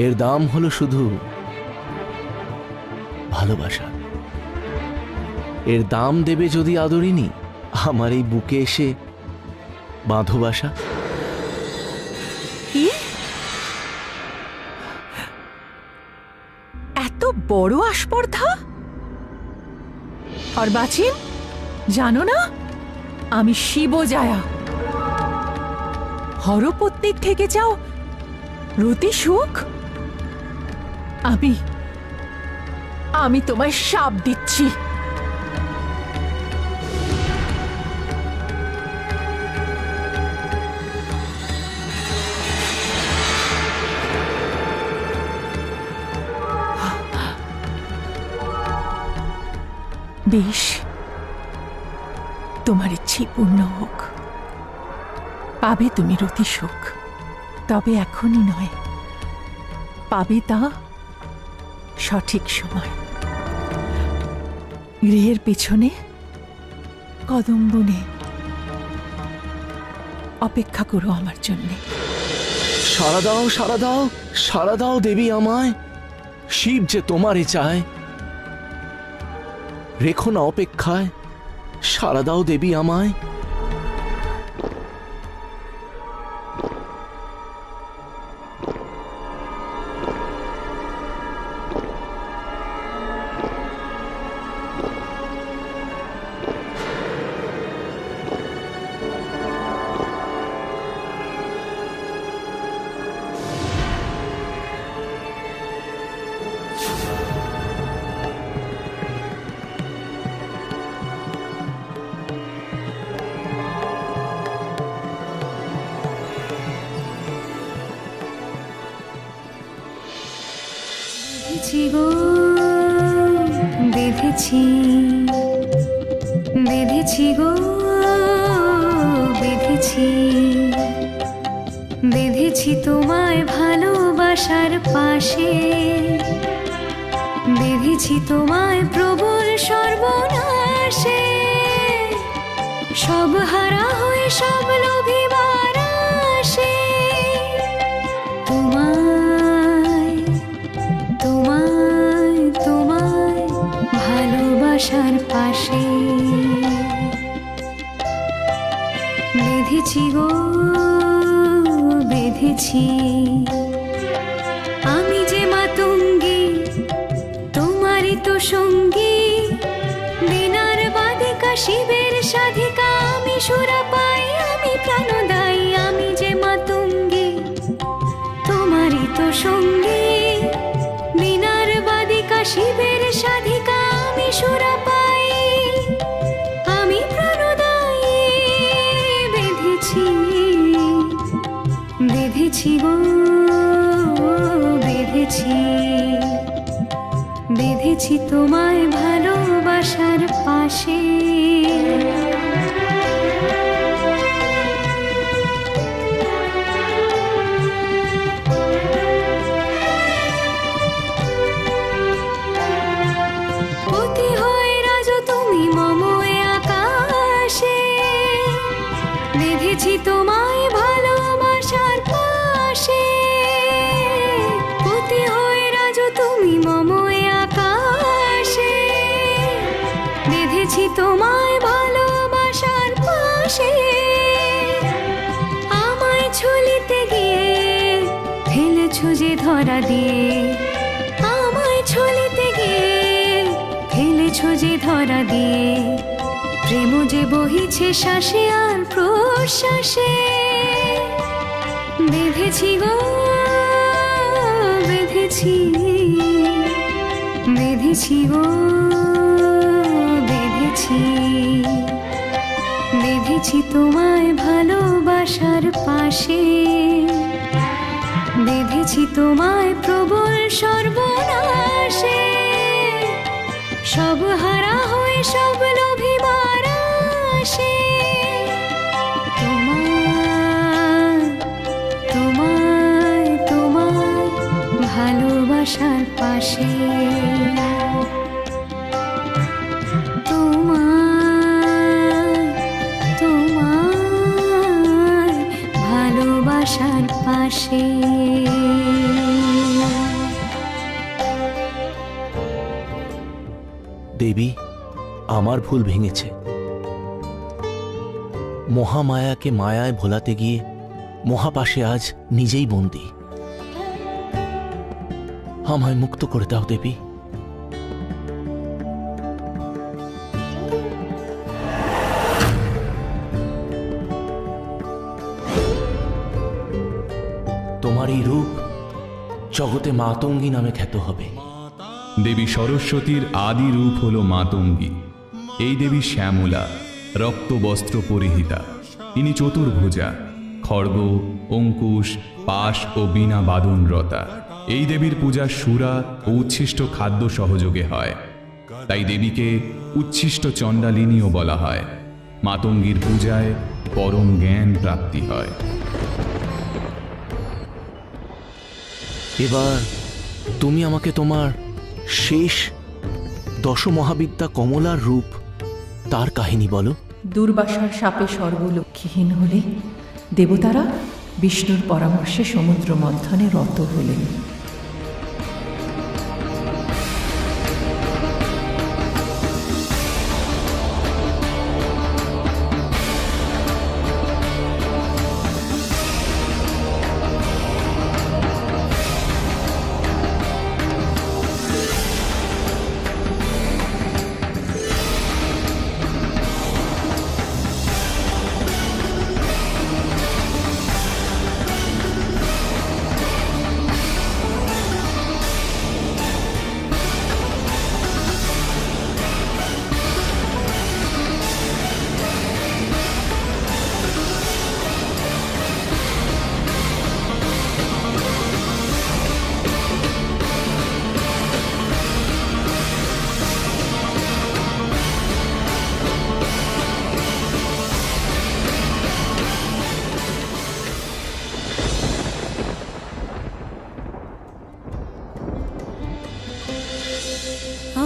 এর দাম হলো শুধু ভালোবাসা। এর দাম দেবে যদি আদরিনী আমার এই বুকে এসে বাঁধো বাসা। কি? এত বড় আস্পর্ধা? আর বাচিন, জানো না আমি শিবজায়া, হরপত্নীর থেকে চাও রতি সুখ? আমি তোমায় শাপ দিচ্ছি। বেশ, তোমার ইচ্ছে পূর্ণ হোক, পাবে তুমি রতি সুখ, তবে এখনই নয়, পাবে তা সঠিক সময়। গৃহের পেছনে কদম বনে অপেক্ষা করো আমার জন্যে। সাড়া দাও, সাড়া দাও, সাড়া দাও দেবী আমায়, শিব যে তোমারে চায়। রেখো না অপেক্ষায়, সাড়া দাও দেবী আমায়। বেঁধেছি বেঁধেছি গো, বেঁধেছি বেঁধেছি তোমায় ভালোবাসার পাশে, বেঁধেছি তোমায় প্রবল সর্বনাশে, সব হারা হয়ে সব লোভিবার আসে, তোমায় তোমায় তোমায় ভালোবাসার পাশে বেঁধেছি গো, বেঁধেছি। আমি যে মাতঙ্গী তোমারই তো সঙ্গী, বিনার বাদিকা শিবের সাধিকা, আমি সুরা পাই আমি প্রাণদায়ী। আমি যে মাতঙ্গী তোমারই তো সঙ্গী, বিনার বাদিকা শিবের সাধিকা, আমি সুরা পাই আমি প্রাণদায়ী। বেঁধেছি বেঁধেছি গো। বেঁধেছি বেঁধেছি তোমায় ভালোবাসার পাশে পতি হয়ে রাজো তুমি মম এ আকাশে বেঁধেছি তোমায় ভালোবাসার পাশে পতি হয়ে রাজো তুমি মম এ আকাশে বেঁধেছি তোমায় ভালোবাসার পাশে আমায় ছুলিতে গিয়ে ফেলেছো যে ধরা দিয়ে আমায় ছুলিতে গিয়ে ফেলেছো যে ধরা দিয়ে প্রেম যে বহিছে শ্বাসে আর প্রশ্বাসে বেঁধেছি গো বেঁধেছি বেঁধেছি গো বেঁধেছি বেঁধেছি তোমায় ভালোবাসার পাশে বেঁধেছি তোমায় প্রবল সর্বনাশে সব হারা হয়ে সব লোভী মারা আসে তোমায় তোমায় তোমায় ভালোবাসার পাশে তোমায় তোমায় ভালোবাসার পাশে দেবী, আমার ভুল ভেঙেছে। মহামায়াকে মায়ায় ভোলাতে গিয়ে মহাপাশে আজ নিজেই বন্দী। আমায় মুক্ত করে দাও দেবী। তোমার এই রূপ জগতে মাতঙ্গী নামে খ্যাত হবে। দেবী সরস্বতীর আদি রূপ হল মাতঙ্গী। এই দেবী শ্যামলা, রক্তবস্ত্র পরিহিতা। ইনি চতুর্ভুজা, খড়গ, অঙ্কুশ, পাশ ও বীণা বাদনরতা। এই দেবীর পূজা সুরা ও উচ্ছিষ্ট খাদ্য সহযোগে হয়, তাই দেবীকে উচ্ছিষ্ট চণ্ডালিনীও বলা হয়। মাতঙ্গীর পূজায় পরম জ্ঞান প্রাপ্তি হয়। এবার তুমি আমাকে তোমার শেষ দশমহাবিদ্যা কমলার রূপ, তার কাহিনী বলো। দুর্বাসার শাপে সর্বলক্ষ্মীহীন হলে দেবতারা বিষ্ণুর পরামর্শে সমুদ্র মন্থনে রত হলেন।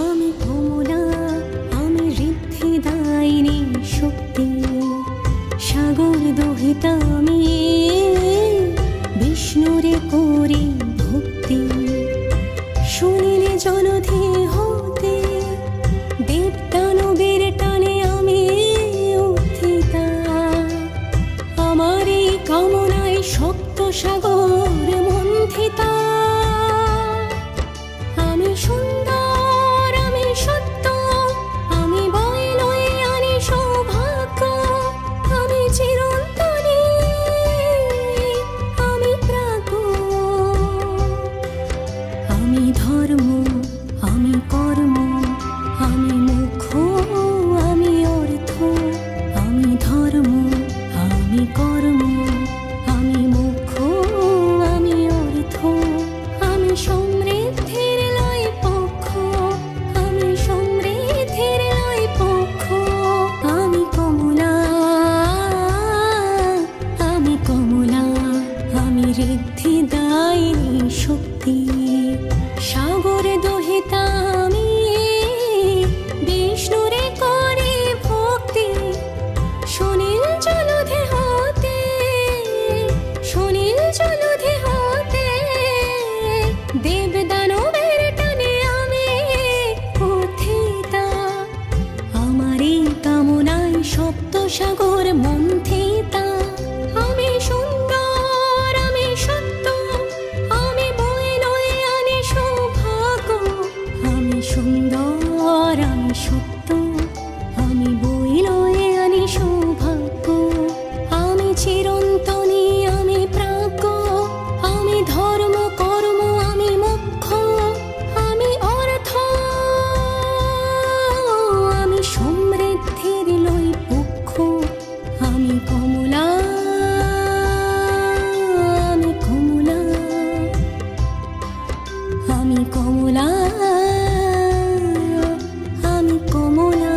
আমি কমলা, আমি ঋদ্ধিদায়িনী শক্তি, সাগর দহিতা আমি বিষ্ণুরে করি ভক্তি। শুনিলে জনধি হতে দেবদানবের টানে আমি উত্থিতা। আমার এই কামনায় সপ্ত সাগর মন্থিতা। আমি সুন্দর, আমি সত্য, আমি বইলই আনি সৌভাগ্য। আমি চিরন্তনী, আমি প্রাজ্ঞ। আমি ধর্ম, আমি কর্ম, আমি মুখ, আমি অর্থ। আমি ধর্ম, আমি কর্ম, আমি মুখ, ঋদ্ধি দায়িনী শক্তি সাগরে দহিতা আমি বিষ্ণুরে করে ভক্তি সুনীল জলধে হতে সুনীল জলধে হতে দেব দানবের টানে আমি উত্থিতা আমারই কামনায় সপ্ত সাগর মন্থিতা আমি সুন্দর আমি সত্য আমি বয়ে লয়ে আনি সৌভাগ্য আমি সুন্দর আমি সত্য আমি বয়ে লয়ে আনি সৌভাগ্য আমি চিরন্তনী আমি প্রাজ্ঞ আমি ধর্ম কর্ম আমি মোক্ষ আমি অর্থ আমি সমৃদ্ধির লই পক্ষ আমি কমলা আমি কমলা আমি কমলা আমি কমলা।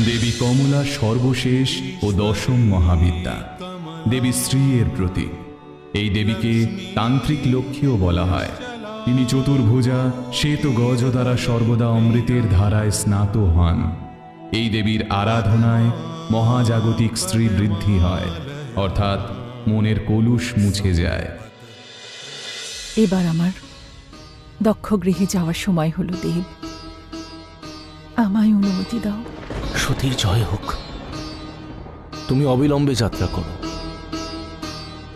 দেবী কমলা সর্বশেষ ও দশম মহাবিদ্যা, দেবী শ্রী এর প্রতীক। এই দেবীকে তান্ত্রিক লক্ষ্মীও বলা হয়। তিনি চতুর্ভুজা শ্বেত গজ দ্বারা সর্বদা অমৃতের ধারায় স্নাত হন। এই দেবীর আরাধনায় মহাজাগতিক স্ত্রী বৃদ্ধি হয়, অর্থাৎ মনের কলুষ মুছে যায়। এবার আমার দক্ষ গৃহে যাওয়ার সময় হলো দেব, আমায় অনুমতি দাও। সতীর জয় হোক। তুমি অবিলম্বে যাত্রা করো।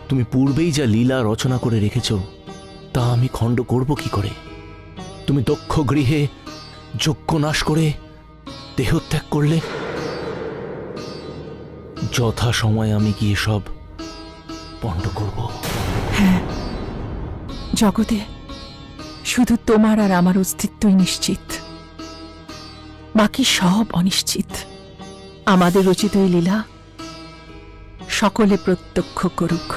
তুমি পূর্বেই যা লীলা রচনা করে রেখেছ তা আমি খণ্ড করব কি করে? তুমি দক্ষ গৃহে যজ্ঞ নাশ করে দেহত্যাগ করলে, যথা সময় আমি গিয়ে সব পণ্ড করব। হ্যাঁ, জগতে শুধু তোমার আর আমার অস্তিত্বই নিশ্চিত, বাকি সব অনিশ্চিত। আমাদের রচিত এই লীলা সকলে প্রত্যক্ষ করুক।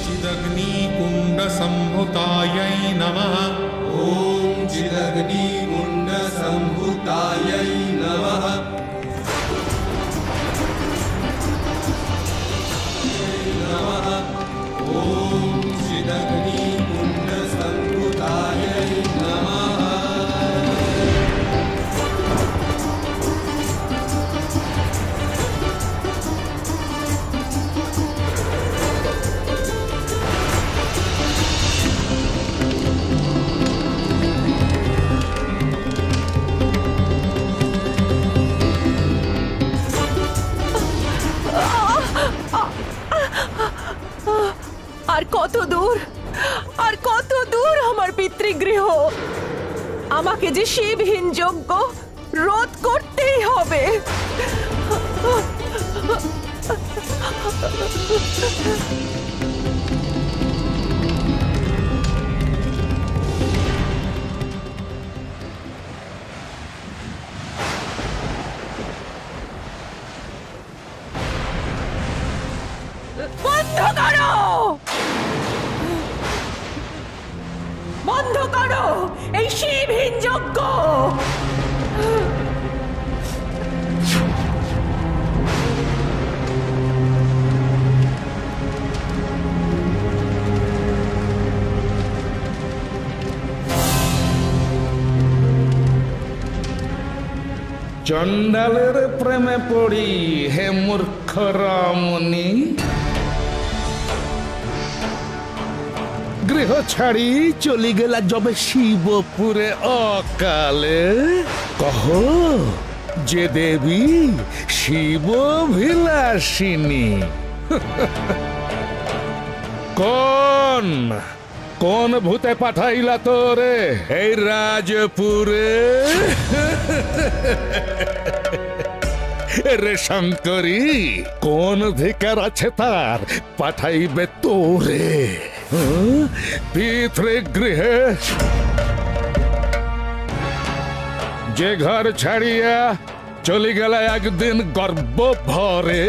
चिदग्निकुण्डसम्भुतायै नमः। ॐ चिदग्निकुण्डसम्भुतायै नमः। नमः। ॐ चिदग्निकुण्डसम्भुतायै नमः। আর কত দূর, আর কত দূর আমার পিতৃগৃহ! আমাকে যে শিবহীন যজ্ঞ রোধ করতেই হবে। বন্ধ করো, বন্ধ করো এই শিবহীন যজ্ঞ। চণ্ডালের প্রেমে পড়ি হে মূর্খ রামনি, গৃহ ছাড়ি চলি গেলা যবে শিবপুরে অকালে। কহ যে দেবী শিব বিলাসিনী। কোন কোন ভূতে পাঠাইলা তোরে এই রাজপুরে? রে শঙ্করী, কোন অধিকার আছে তার পাঠাইবে তোরে পিতৃগৃহে? যে ঘর ছাড়িয়া চলে গেলে একদিন গর্ব ভরে,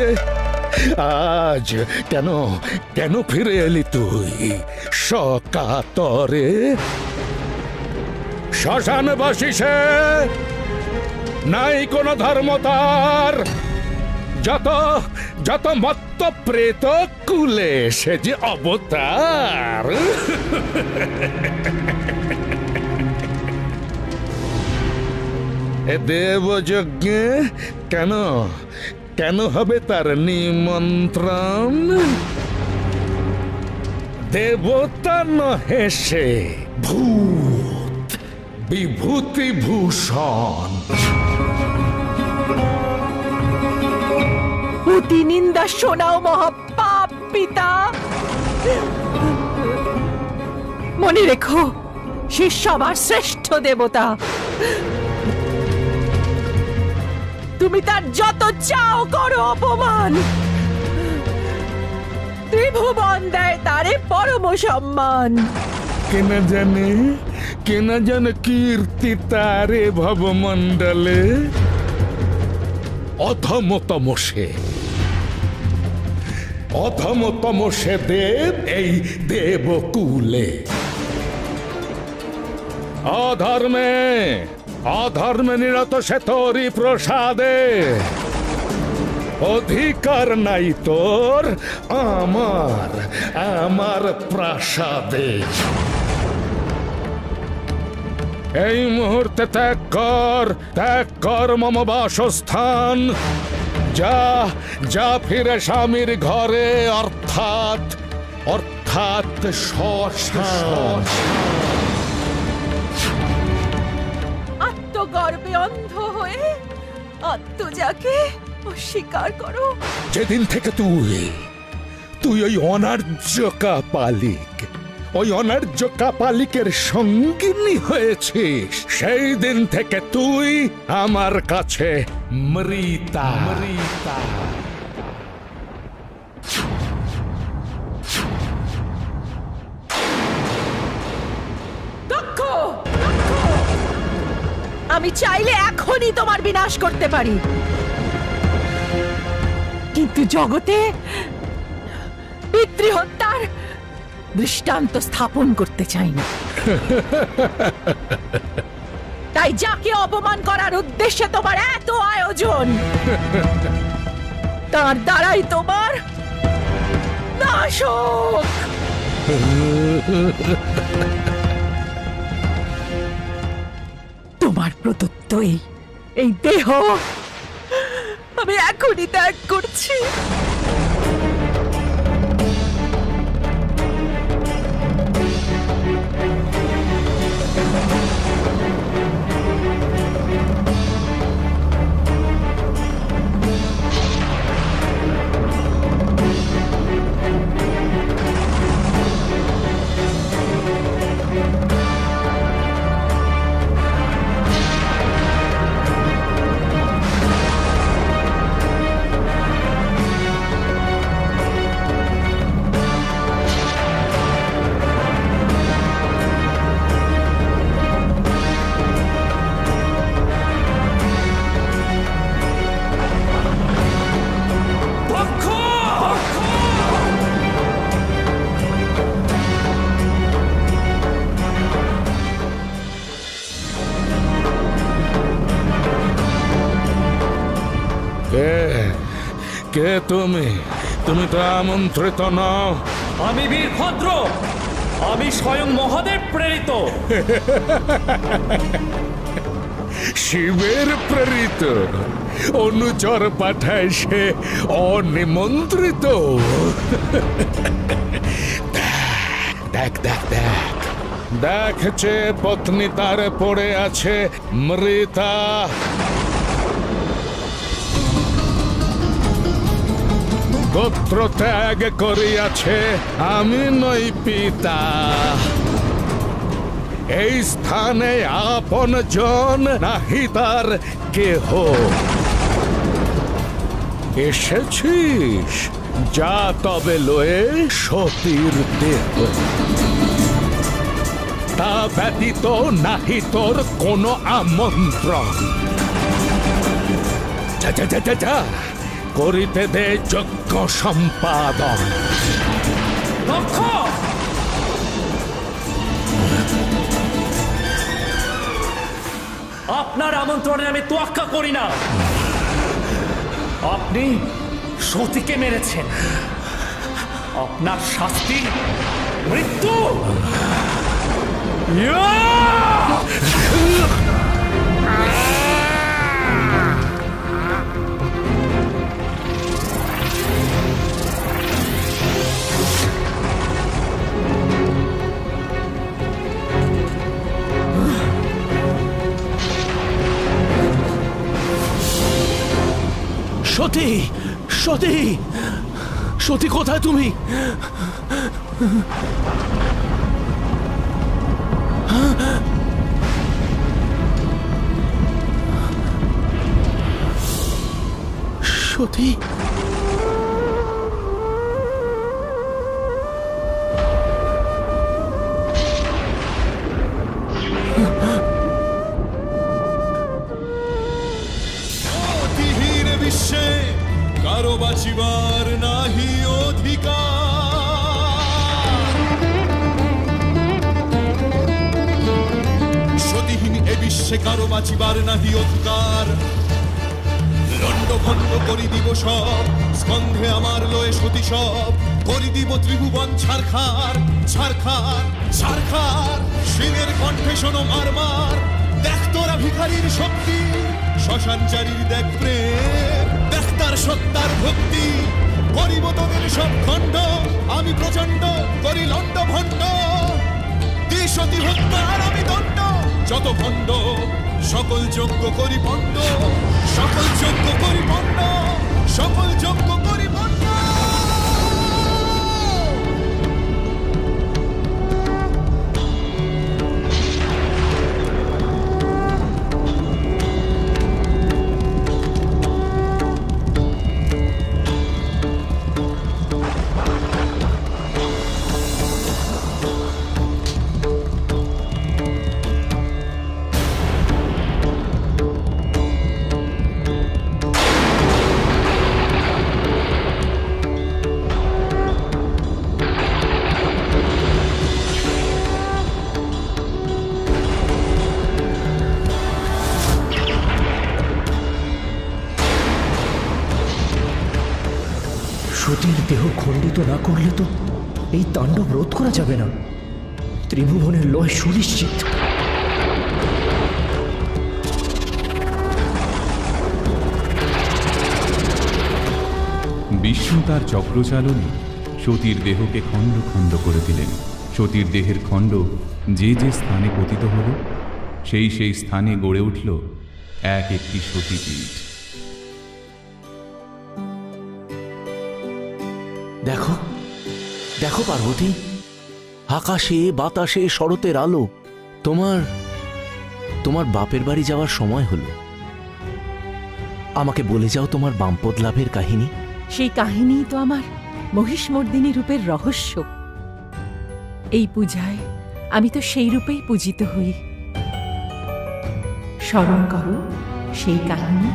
আজ কেন কেন ফিরে এলি তুই সকাতরে? শ্মশান বাসিসে নাই কোন ধর্ম তার, যত যত মত্ত প্রেত কুলে সে যে অবতার। এ দেবযজ্ঞে কেন কেন হবে তার নিমন্ত্রণ? দেবতা নহে সে, ভূত, বিভূতি ভূষণ। অতি নিন্দা শোনাও মহাপাপ পিতা। মনে রেখো, সে সবার শ্রেষ্ঠ দেবতা। তুমি তার যত চাও করো অপমান, ত্রিভুবন দেয় তারে পরম সম্মান। কেনা জানে কীর্তি তারে ভবমণ্ডলে। অধমতম সে দেব এই দেবকুলে। অধর্মে নিরত সে তোরি প্রসাদে। অধিকার নাই তোর আমার প্রাসাদে। এই মুহূর্তে ত্যাগ কর মম বাসস্থান। যা ফিরে স্বামীর ঘরে, অর্থাৎ শ্মশান। আত্মগর্বে অন্ধ হয়ে আত্মজাকে অস্বীকার করো। যেদিন থেকে তুই ওই অনার্য কাপালিকের সঙ্গিনী হয়েছিস, সেই দিন থেকে তুই আমার কাছে মৃতা। আমি চাইলে এখনই তোমার বিনাশ করতে পারি, কিন্তু জগতে পিতৃহত্যার দৃষ্টান্ত স্থাপন করতে চাই না। তাই যাকে অপমান করার উদ্দেশ্যে তোমার এত আয়োজন, তার দ্বারাই তোমার নাশ হোক। তোমার প্রদত্ত এই দেহ আমি এখনই ত্যাগ করছি। কে তুমি? তুমি তো আমন্ত্রিত নও। আমি বীরভদ্র, আমি স্বয়ং মহাদেব প্রেরিত। শিবের প্রেরিত অনুচর পাঠায় সে অনিমন্ত্রিত। দেখছে পত্নী তার পড়ে আছে মৃতা। গোত্র ত্যাগ করিয়াছে, আমি নই পিতা। এই স্থানে আপন জন নাহি তার কেহ। এসেছিস, যা তবে লয়ে সতীর দেহ। তা ব্যতীত নাহি তোর কোনো আমন্ত্রণ। যা যা যা যা যা, করিতে দে যজ্ঞ সম্পাদন। দক্ষ! আপনার আমন্ত্রণে আমি তোয়াক্কা করি না। আপনি সতীকে মেরেছেন, আপনার শাস্তি মৃত্যু। সতী, সতী, সতী কোথায় তুমি? সতী, অতিহীন বিশ্বে কারো বাঁচিবার নাহি অধিকার। সতীহীন এ বিশ্বে কারো বাঁচিবার নাহি অধিকার। লন্ড ভন্ড করি দিব সব, স্কন্ধে আমার লয়ে সতী সব। করি দিব ত্রিভুবন ছারখার, ছারখার, ছারখার। শিবের কণ্ঠে শোনো মারমার, দেখ তোরা ভিখারির শক্তি। শ্মশানচারীর দেখ প্রেম, দেখ তার সত্তার ভক্তি। করিব তোদের সব খণ্ড, আমি প্রচন্ড করি লন্ড ভণ্ড। দ্বিসতী হত্যার আমি দণ্ড, যত ভণ্ড সকল যজ্ঞ করি ভণ্ড। সকল যজ্ঞ করি ভণ্ড, সকল যজ্ঞ করি ভণ্ড। সতীর দেহ খণ্ডিত না করলে তো এই তাণ্ডব রোধ করা যাবে না। ত্রিভুবনের লয় সুনিশ্চিত। বিষ্ণু তার চক্রচালনে সতীর দেহকে খণ্ড খণ্ড করে দিলেন। সতীর দেহের খণ্ড যে যে স্থানে পতিত হল, সেই সেই স্থানে গড়ে উঠল এক একটি সতীপীঠ। দেখো, দেখো পার্বতী, আকাশে বাতাসে শরতের আলো। তোমার তোমার বাপের বাড়ি যাওয়ার সময় হলো। আমাকে বলে যাও তোমার বামপদ লাভের কাহিনী। সেই কাহিনী তো আমার মহিষমর্দিনী রূপের রহস্য। এই পূজায় আমি তো সেই রূপেই পূজিত হই। স্মরণ করো সেই কাহিনী।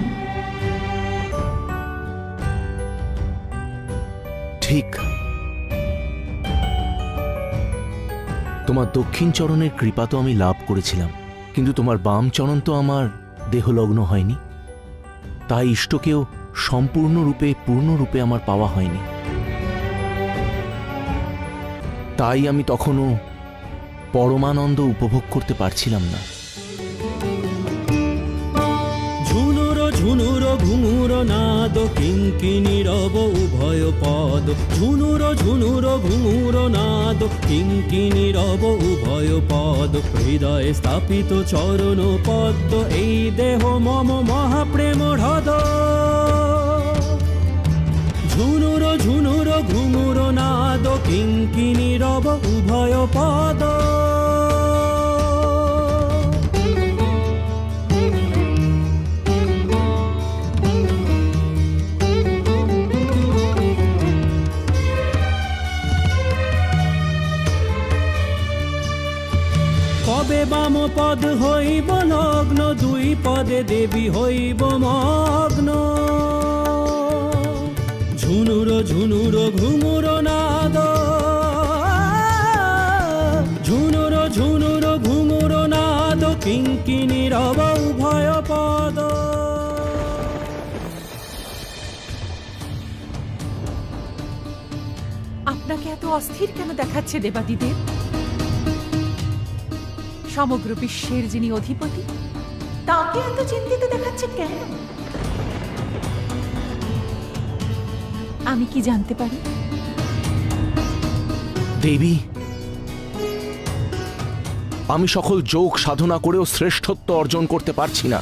ঠিক, তোমার দক্ষিণ চরণের কৃপা তো আমি লাভ করেছিলাম, কিন্তু তোমার বাম চরণ তো আমার দেহলগ্ন হয়নি। তাই ইষ্টকেও সম্পূর্ণরূপে পূর্ণরূপে আমার পাওয়া হয়নি। তাই আমি তখনও পরমানন্দ উপভোগ করতে পারছিলাম না। ঝুনুর ঝুনুর ঘুঙুর নাদ কিঙ্কিনি রব উভয় পদ। ঝুনুর ঝুনুর ঘুঙুর নাদ কিঙ্কিনি রব উভয় পদ। হৃদয়ে স্থাপিত চরণ পদ্ম, এই দেহ মম মহাপ্রেম হ্রদ। ঝুনুর ঝুনুর ঘুঙুর নাদ কিঙ্কিনি রব উভয় পদ। পদ হইব লগ্ন, দুই পদে দেবী হইব মগ্ন। ঝুনুর ঝুনুর ঘুঙুর নাদ, ঝুনুর ঝুনুর ঘুঙুর নাদ, কিঙ্কিণী রব উভয় পদ। আপনাকে এত অস্থির কেন দেখাচ্ছে দেবাদিদেব? সমগ্র বিশ্বের যিনি অধিপতি, তাকে এত চিন্তিত দেখাচ্ছে কেন? আমি কি জানতে পারি? দেবী, আমি সকল যোগ সাধনা করেও শ্রেষ্ঠত্ব অর্জন করতে পারছি না।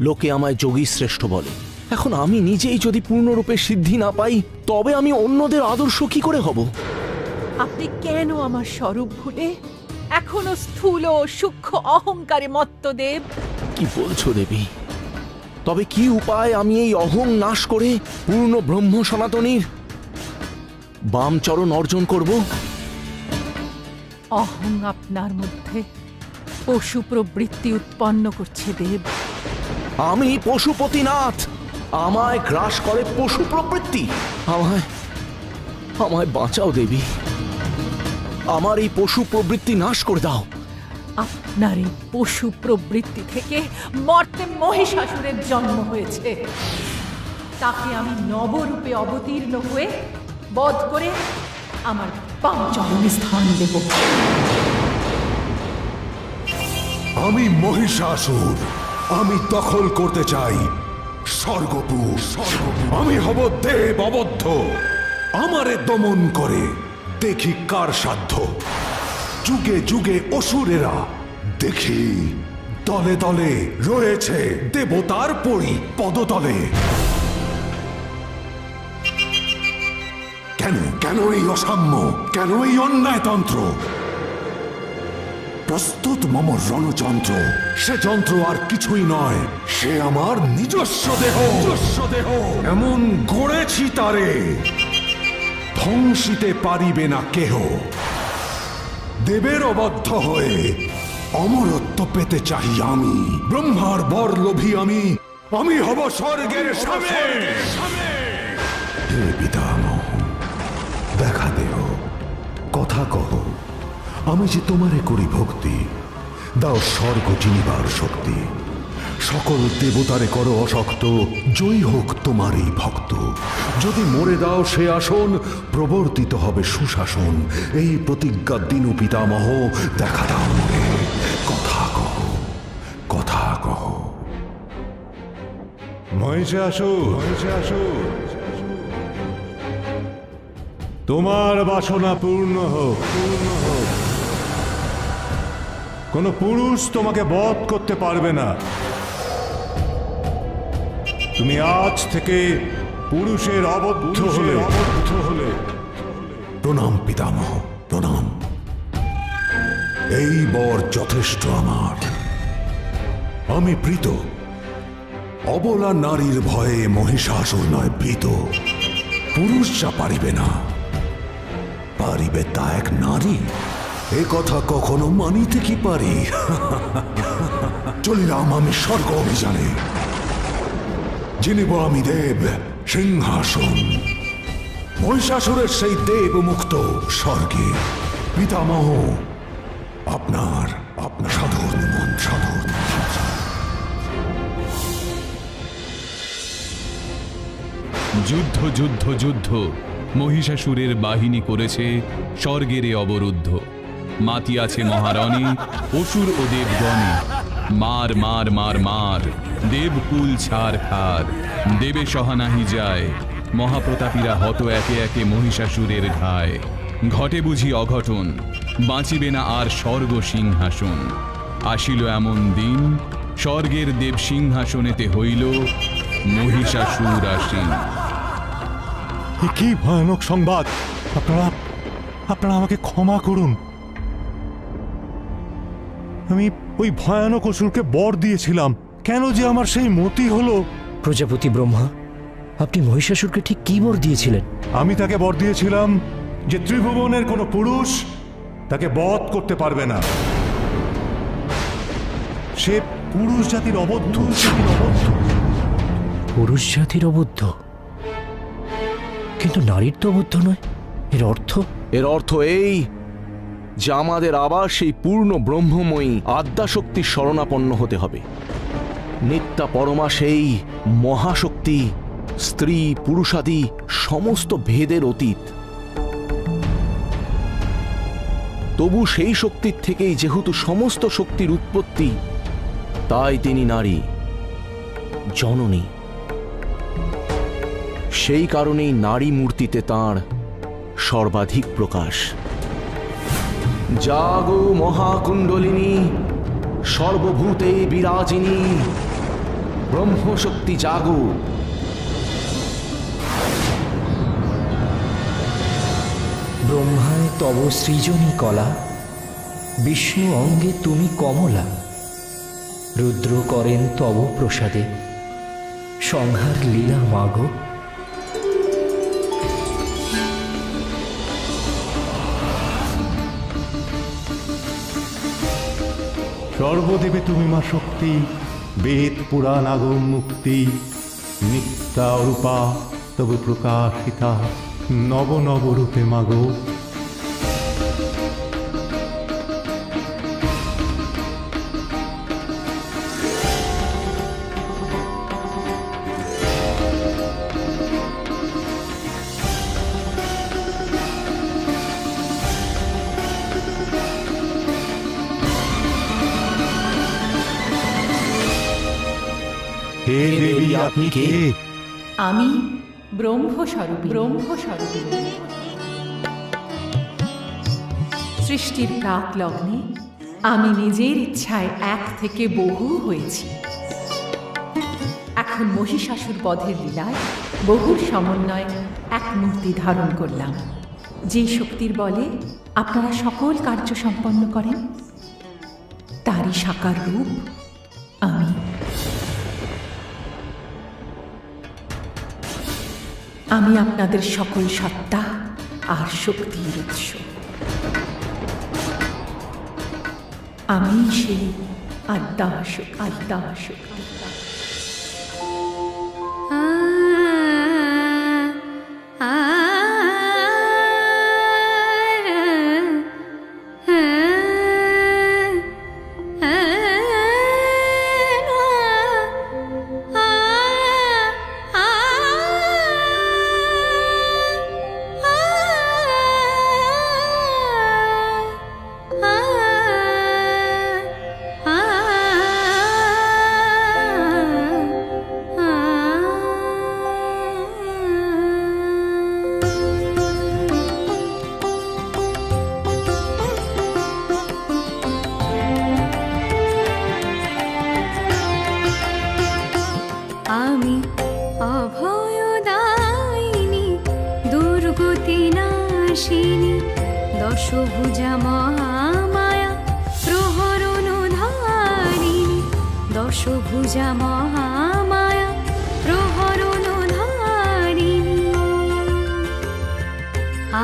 লোকে আমায় যোগী শ্রেষ্ঠ বলে। এখন আমি নিজেই যদি পূর্ণরূপে সিদ্ধি না পাই, তবে আমি অন্যদের আদর্শ কি করে হব? আপনি কেন আমার স্বরূপ ভুলে এখনো স্থূল ও সূক্ষ্ম অহংকারে মত্ত দেব? কি বলছো দেবী? তবে কি উপায় আমি এই অহং নাশ করে পূর্ণ ব্রহ্ম সনাতনীর বাম চরণ অর্জন করব? অহং আপনার মধ্যে পশু প্রবৃত্তি উৎপন্ন করছে দেব। আমি পশুপতিনাথ, আমায় গ্রাস করে পশু প্রবৃত্তি। আমায় আমায় বাঁচাও দেবী, আমার এই পশু প্রবৃত্তি নাশ করে দাও। আপনার এই পশু প্রবৃত্তি থেকে মর্তে মহিষাসুরের জন্ম হয়েছে। তাকে আমি নবরূপে অবতীর্ণ হয়ে বধ করে আমার বাম চরণে স্থান দেব। আমি মহিষাসুর, আমি দখল করতে চাই স্বর্গপুর। আমি হব দেব অবদ্ধ, আমারে দমন করে দেখি কার সাধ্য। যুগে যুগে অসুরেরা দেখি দলে দলে রয়েছে দেবতার পরি পদতলে। কেন কেন এই অসাম্য, কেন এই অন্যায়তন্ত্র? প্রস্তুত মম রণযন্ত্র, সে যন্ত্র আর কিছুই নয়, সে আমার নিজস্ব দেহ। এমন গড়েছি তারে, ধ্বংসিতে পারিবে না কেহ। দেবের অবদ্ধ হয়ে অমরত্ব পেতে চাই আমি। ব্রহ্মার বর লোভী আমি, আমি হব স্বর্গের স্বামী। হে পিতামহ, দেখা দেহ, কথা কহ, আমি যে তোমারে করি ভক্তি। দাও স্বর্গ চিনিবার শক্তি, সকল দেবতারে করো অশক্ত। জয়ী হোক তোমারই ভক্ত। যদি মরে দাও সে আসন, প্রবর্তিত হবে সুশাসন। এই প্রতিজ্ঞা দিনু পিতামহ, দেখা দাও মরে, কথা কহ, কথা কহ। মহিষাসুর, তোমার বাসনা পূর্ণ হোক, পূর্ণ হোক। কোন পুরুষ তোমাকে বধ করতে পারবে না। তুমি আজ থেকে পুরুষের অবদ্ধ হলে। প্রণাম পিতামহ, প্রণাম। এই বর যথেষ্ট আমার। আমি প্রীত। অবলা নারীর ভয়ে মহিষাসুর নয় ভীত। পুরুষ যা পারিবে না, পারিবে তা এক নারী। এ কথা কখনো মানিতে কি পারি? চলিলাম আমি স্বর্গ অভিযানে, জিনিব আমি দেব সিংহাসন। মহিষাসুরের সেই দেব মুক্ত স্বর্গে। পিতামহ, আপনার সাধুর মন, সাধুর। যুদ্ধ যুদ্ধ যুদ্ধ, মহিষাসুরের বাহিনী করেছে স্বর্গের অবরুদ্ধ। মাতিয়াছে মহারণে অসুর ও দেবগণে। মার মার মার মার, দেবকুল ছাড় খার। দেবে সহানাহি যায়, মহাপ্রতাপীরা হত একে একে মহিষাসুরের ঘায়। ঘটে বুঝি অঘটন, বাঁচিবে না আর স্বর্গ সিংহাসন। আসিল এমন দিন, স্বর্গের দেব সিংহাসনেতে হইল মহিষাসুর আসীন। কি ভয়ানক সংবাদ! আপনারা আমাকে ক্ষমা করুন। আমি ওই ভয়ানক অসুরকে বর দিয়েছিলাম, কেন যে আমার সেই মতি হলো। প্রজাপতি ব্রহ্মা, আপনি মহিষাসুরকে ঠিক কি বর দিয়েছিলেন? আমি তাকে বর দিয়েছিলাম যে ত্রিভুবনের কোনো পুরুষ তাকে বধ করতে পারবে না। সে পুরুষ জাতির অবদ্ধ। পুরুষ জাতির অবদ্ধ, কিন্তু নারীর তো অবদ্ধ নয়। এর অর্থ এই যে আমাদের আবার সেই পূর্ণ ব্রহ্মময়ী আদ্যাশক্তির শরণাপন্ন হতে হবে। নিত্যা পরমা সেই মহাশক্তি স্ত্রী পুরুষাদি সমস্ত ভেদের অতীত। তবু সেই শক্তির থেকেই যেহেতু সমস্ত শক্তির উৎপত্তি, তাই তিনি নারী, জননী। সেই কারণেই নারী মূর্তিতে তাঁর সর্বাধিক প্রকাশ। জাগো মহাকুণ্ডলিনী সর্বভূতে বিরাজিনী, ব্রহ্মশক্তি জাগো। ব্রহ্মায় তব সৃজনী কলা, বিষ্ণু অঙ্গে তুমি কমলা। রুদ্র করেন তব প্রসাদে, সংহার লীলা মাগো। সর্বদেবে তুমি মা শক্তি, বেদ পুরাণ আগম মুক্তি। নিত্যা অরূপা তবু প্রকাশিতা, নব নব রূপে মাগো। হে দেবী, আপনি কে? আমি ব্রহ্মস্বরূপী। সৃষ্টির প্রাক লগ্নে আমি নিজের ইচ্ছায় এক থেকে বহু হয়েছি। এখন মহিষাসুর বধের লীলায় বহুর সমন্বয়ে এক মূর্তি ধারণ করলাম। যে শক্তির বলে আপনারা সকল কার্য সম্পন্ন করেন, তারই সাকার রূপ আমি। আমি আপনাদের সকল সত্তা আর শক্তির উৎস। আমি সেই আদ্যাশক্তি। আমি অভয়দায়িনী, দুর্গতি নাশিনী, দশভুজা মহামায়া প্রহরণধারিণী, দশভুজা মহামায়া প্রহরণধারিণী।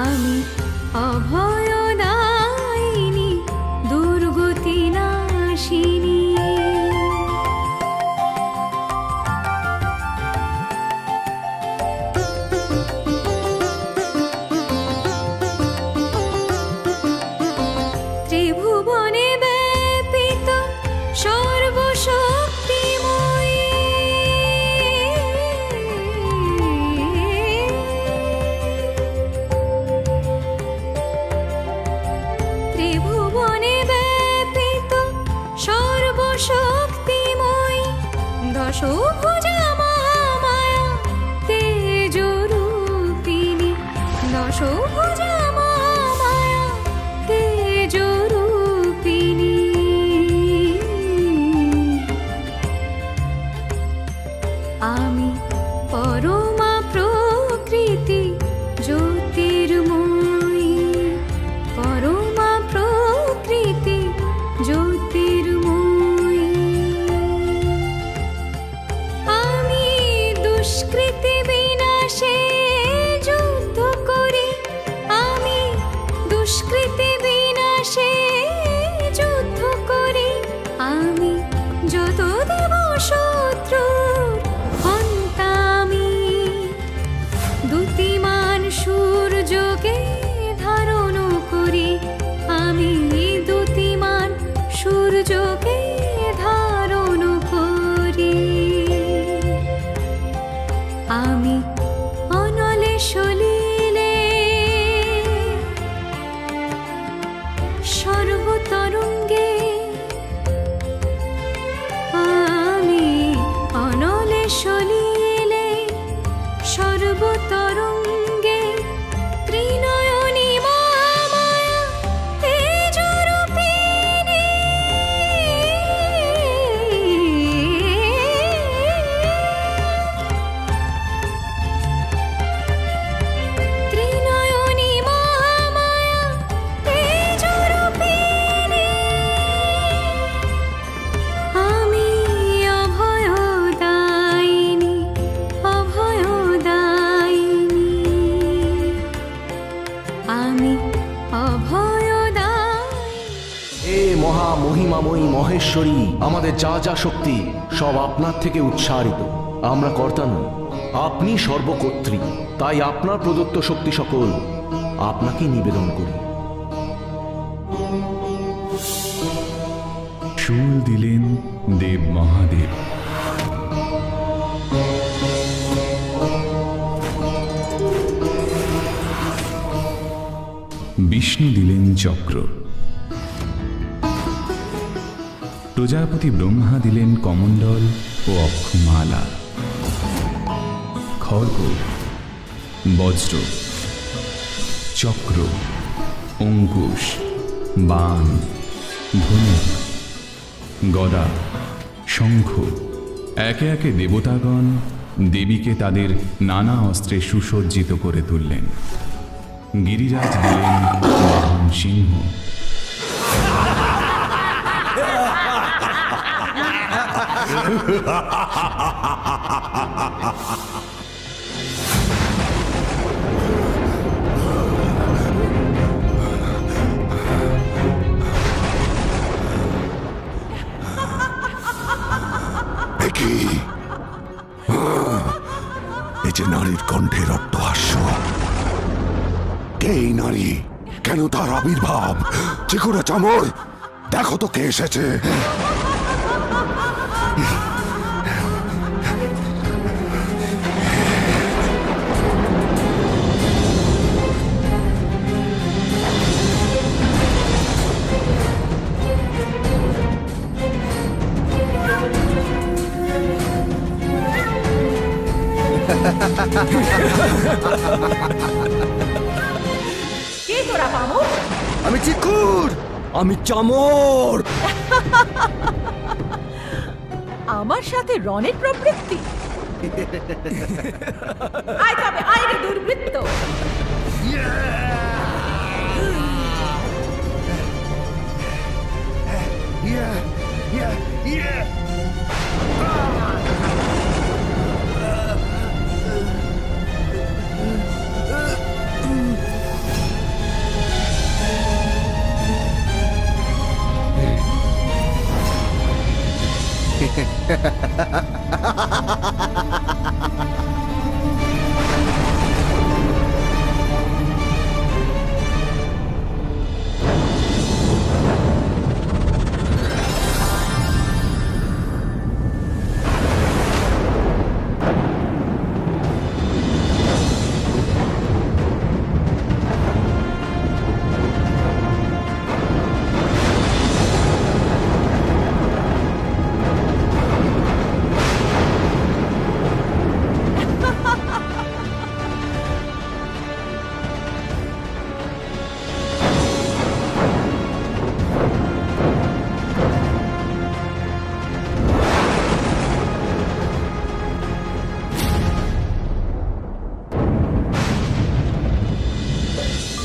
আমি অভয়দায়িনী, দুর্গতি নাশিনী। ত্রিভুবনে ব্যাপিত সর্বশক্তিময়ী, ত্রিভুবনে ব্যাপিত সর্বশক্তিময়ী, দশভুজা মহামায়া তেজরূপিণী, দশভুজা মহামায়া তেজরূপিণী। আমি পরমা প্রকৃতি জ্যোতির্ময়ী, পরমা প্রকৃতি জ্যোতির্ময়ী। আমি আমি যত দেব শত্রুর হন্তামি দ্যুতিমান সূর্যকে ধারণ করি আমি দ্যুতিমান সূর্যকে ধারণ করি আমি অনলে সলিলে সর্বতরঙ্গে আমি অনলে সলিলে সর্বতরঙ্গে ত্রিনয়নী মায়া তেজরূপিণী ত্রিনয়নী মায়া তেজরূপিণী আমি অভয়দায়িনী অভয়দায়িনী আমি অভয়দায়িনী হে মহা মহিমাময়ী মহেশ্বরী, আমাদের যা যা শক্তি সব আপনার থেকে উৎসারিত। আমরা কর্তা নই, আপনি সর্বকর্ত্রী। তাই আপনার প্রদত্ত শক্তি সকল আপনাকে নিবেদন করি। শুল দিলেন দেব মহাদেব। বিষ্ণু দিলেন চক্র। প্রজাপতি ব্রহ্মা দিলেন কমণ্ডল ও অক্ষমালা। খড়গ, বজ্র, চক্র, অঙ্কুশ, বাণ, ধনুক, গদা, শঙ্খ, একে একে দেবতাগণ দেবীকে তাদের নানা অস্ত্রে সুসজ্জিত করে তুললেন। গিরিরাজ দিলেন বাহন সিংহ। এই যে নারীর কণ্ঠের অট্টহাস্য, কে এই নারী? কেন তার আবির্ভাব? চিকুরা চামর, দেখো তো কে এসেছে। কে তোরা বামুন? আমি চিকুর, আমি চামর। আমার সাথে রনের প্রবৃত্তি? আয় তবে আয় রে দুর্বৃত্ত।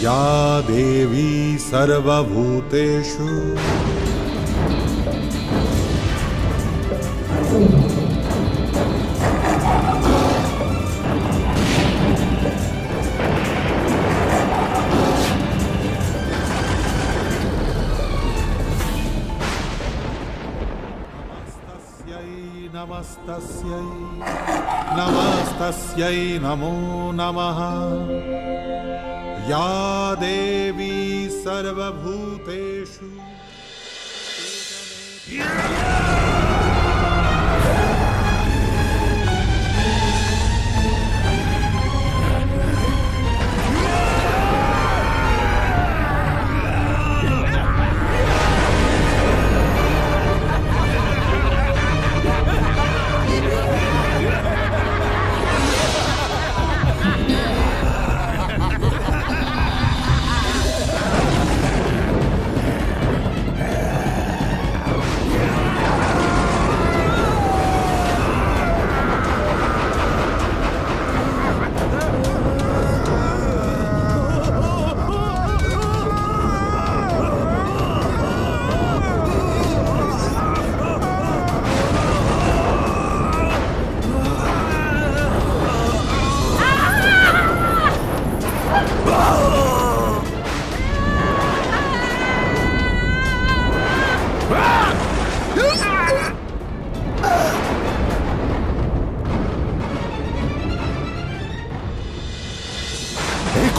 या देवी सर्वभूतेषु নমস্তস্যৈ নমস্তস্যৈ নমো নমঃ या देवी सर्वभूतेषु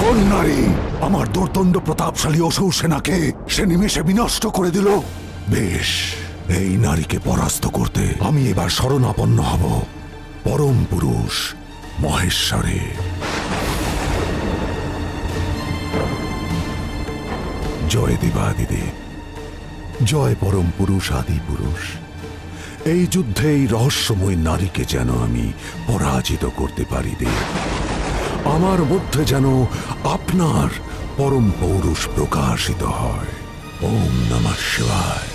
কোন নারী আমার দুর্দণ্ড প্রতাপশালী অসুর সেনাকে সে নিমেষে বিনষ্ট করে দিল? বেশ, এই নারীকে পরাস্ত করতে আমি এবার শরণাপন্ন হব পরম পুরুষ মহেশ্বরে। জয় দেবাদিদেব, জয় পরম পুরুষ আদি পুরুষ। এই যুদ্ধে এই রহস্যময় নারীকে যেন আমি পরাজিত করতে পারি দেব। আমার মধ্যে যেন আপনার পরম পৌরুষ প্রকাশিত হয়। ওম নমঃ শিবায়,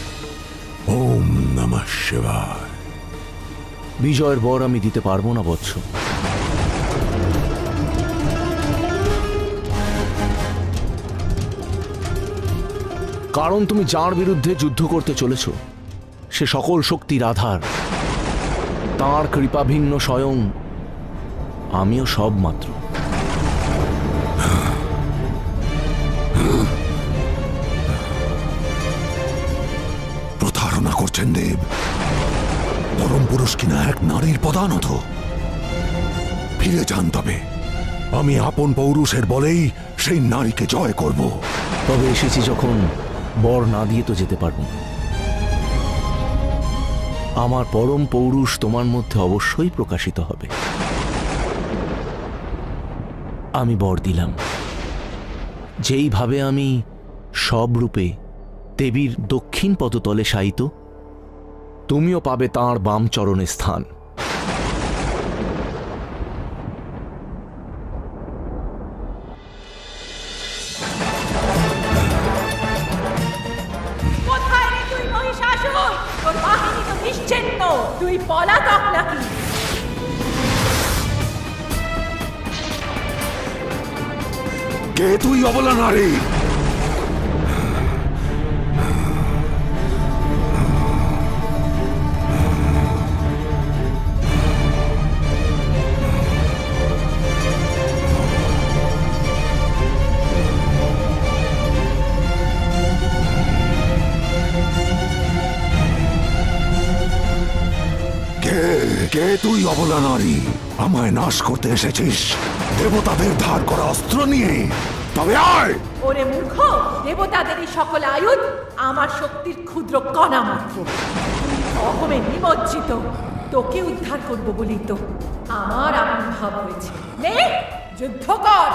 ওম নমঃ শিবায়। বিজয়ের বর আমি দিতে পারবো না বৎস। কারণ তুমি যার বিরুদ্ধে যুদ্ধ করতে চলেছ সে সকল শক্তির আধার, তাঁর কৃপাভিন্ন স্বয়ং আমিও সব মাত্র। প্রতারণা করছেন দেব। পরম পুরুষ কিনা এক নারীর পদানত। ফিরে যান তবে, আমি আপন পৌরুষের বলেই সেই নারীকে জয় করব। তবে এসেছি যখন, বর না দিয়ে তো যেতে পারবো না। আমার পরম পৌরুষ তোমার মধ্যে অবশ্যই প্রকাশিত হবে। আমি বর দিলাম, যেইভাবে আমি সব রূপে দেবীর দক্ষিণ পদতলে শায়িত, তুমিও পাবে তাঁর বাম চরণে স্থান। কোথায় রে তুই মহিষাসুর? তোর বাহিনী তো নিশ্চিহ্ন, তুই পলাতক নাকি? কে তুই অবলা নারী? কে তুই অবলা নারী? আমায় নাশ করতে এসেছিস দেবতাদের ধার করা অস্ত্র নিয়ে? তবে আয়। ওরে মূর্খ, দেবতাদের এই সকল আয়ুধ আমার শক্তির ক্ষুদ্র কণা মাত্র। অহমে নিমজ্জিত, তোকে উদ্ধার করবো বলেই তো আমার আবির্ভাব হয়েছে। নে, যুদ্ধ কর।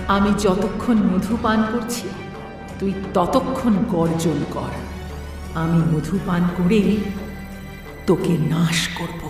আমি যতক্ষণ মধু পান করছি তুই ততক্ষণ গর্জন কর। আমি মধু পান করেই তোকে নাশ করব।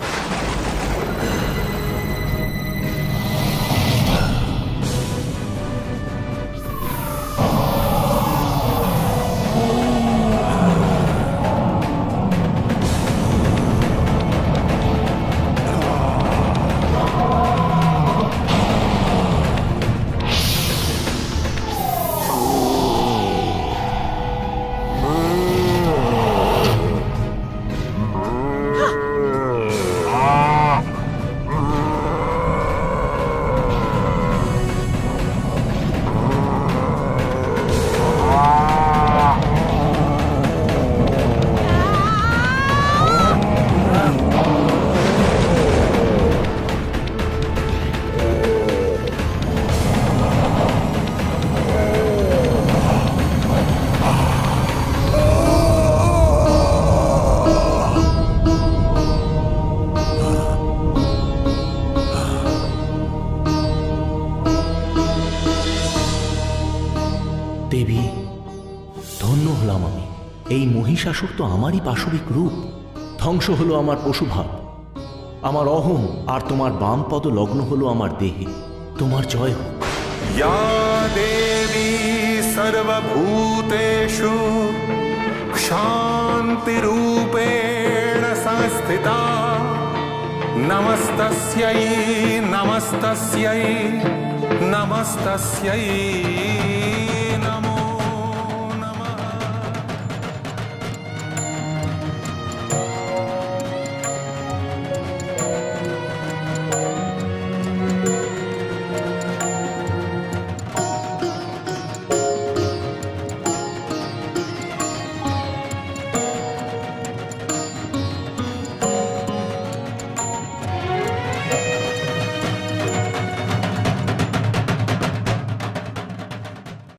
দেবী, ধন্য হলাম আমি। এই মহিষাসুর তো আমারই পাশবিক রূপ। ধ্বংস হলো আমার পশুভাব, আমার অহং, আর তোমার বাম পদ লগ্ন হলো আমার দেহে। তোমার জয় হোক। या देवी सर्वभूतेषु शान्तिरूपेण संस्थिता नमस्तस्यै नमस्तस्यै नमस्तस्यै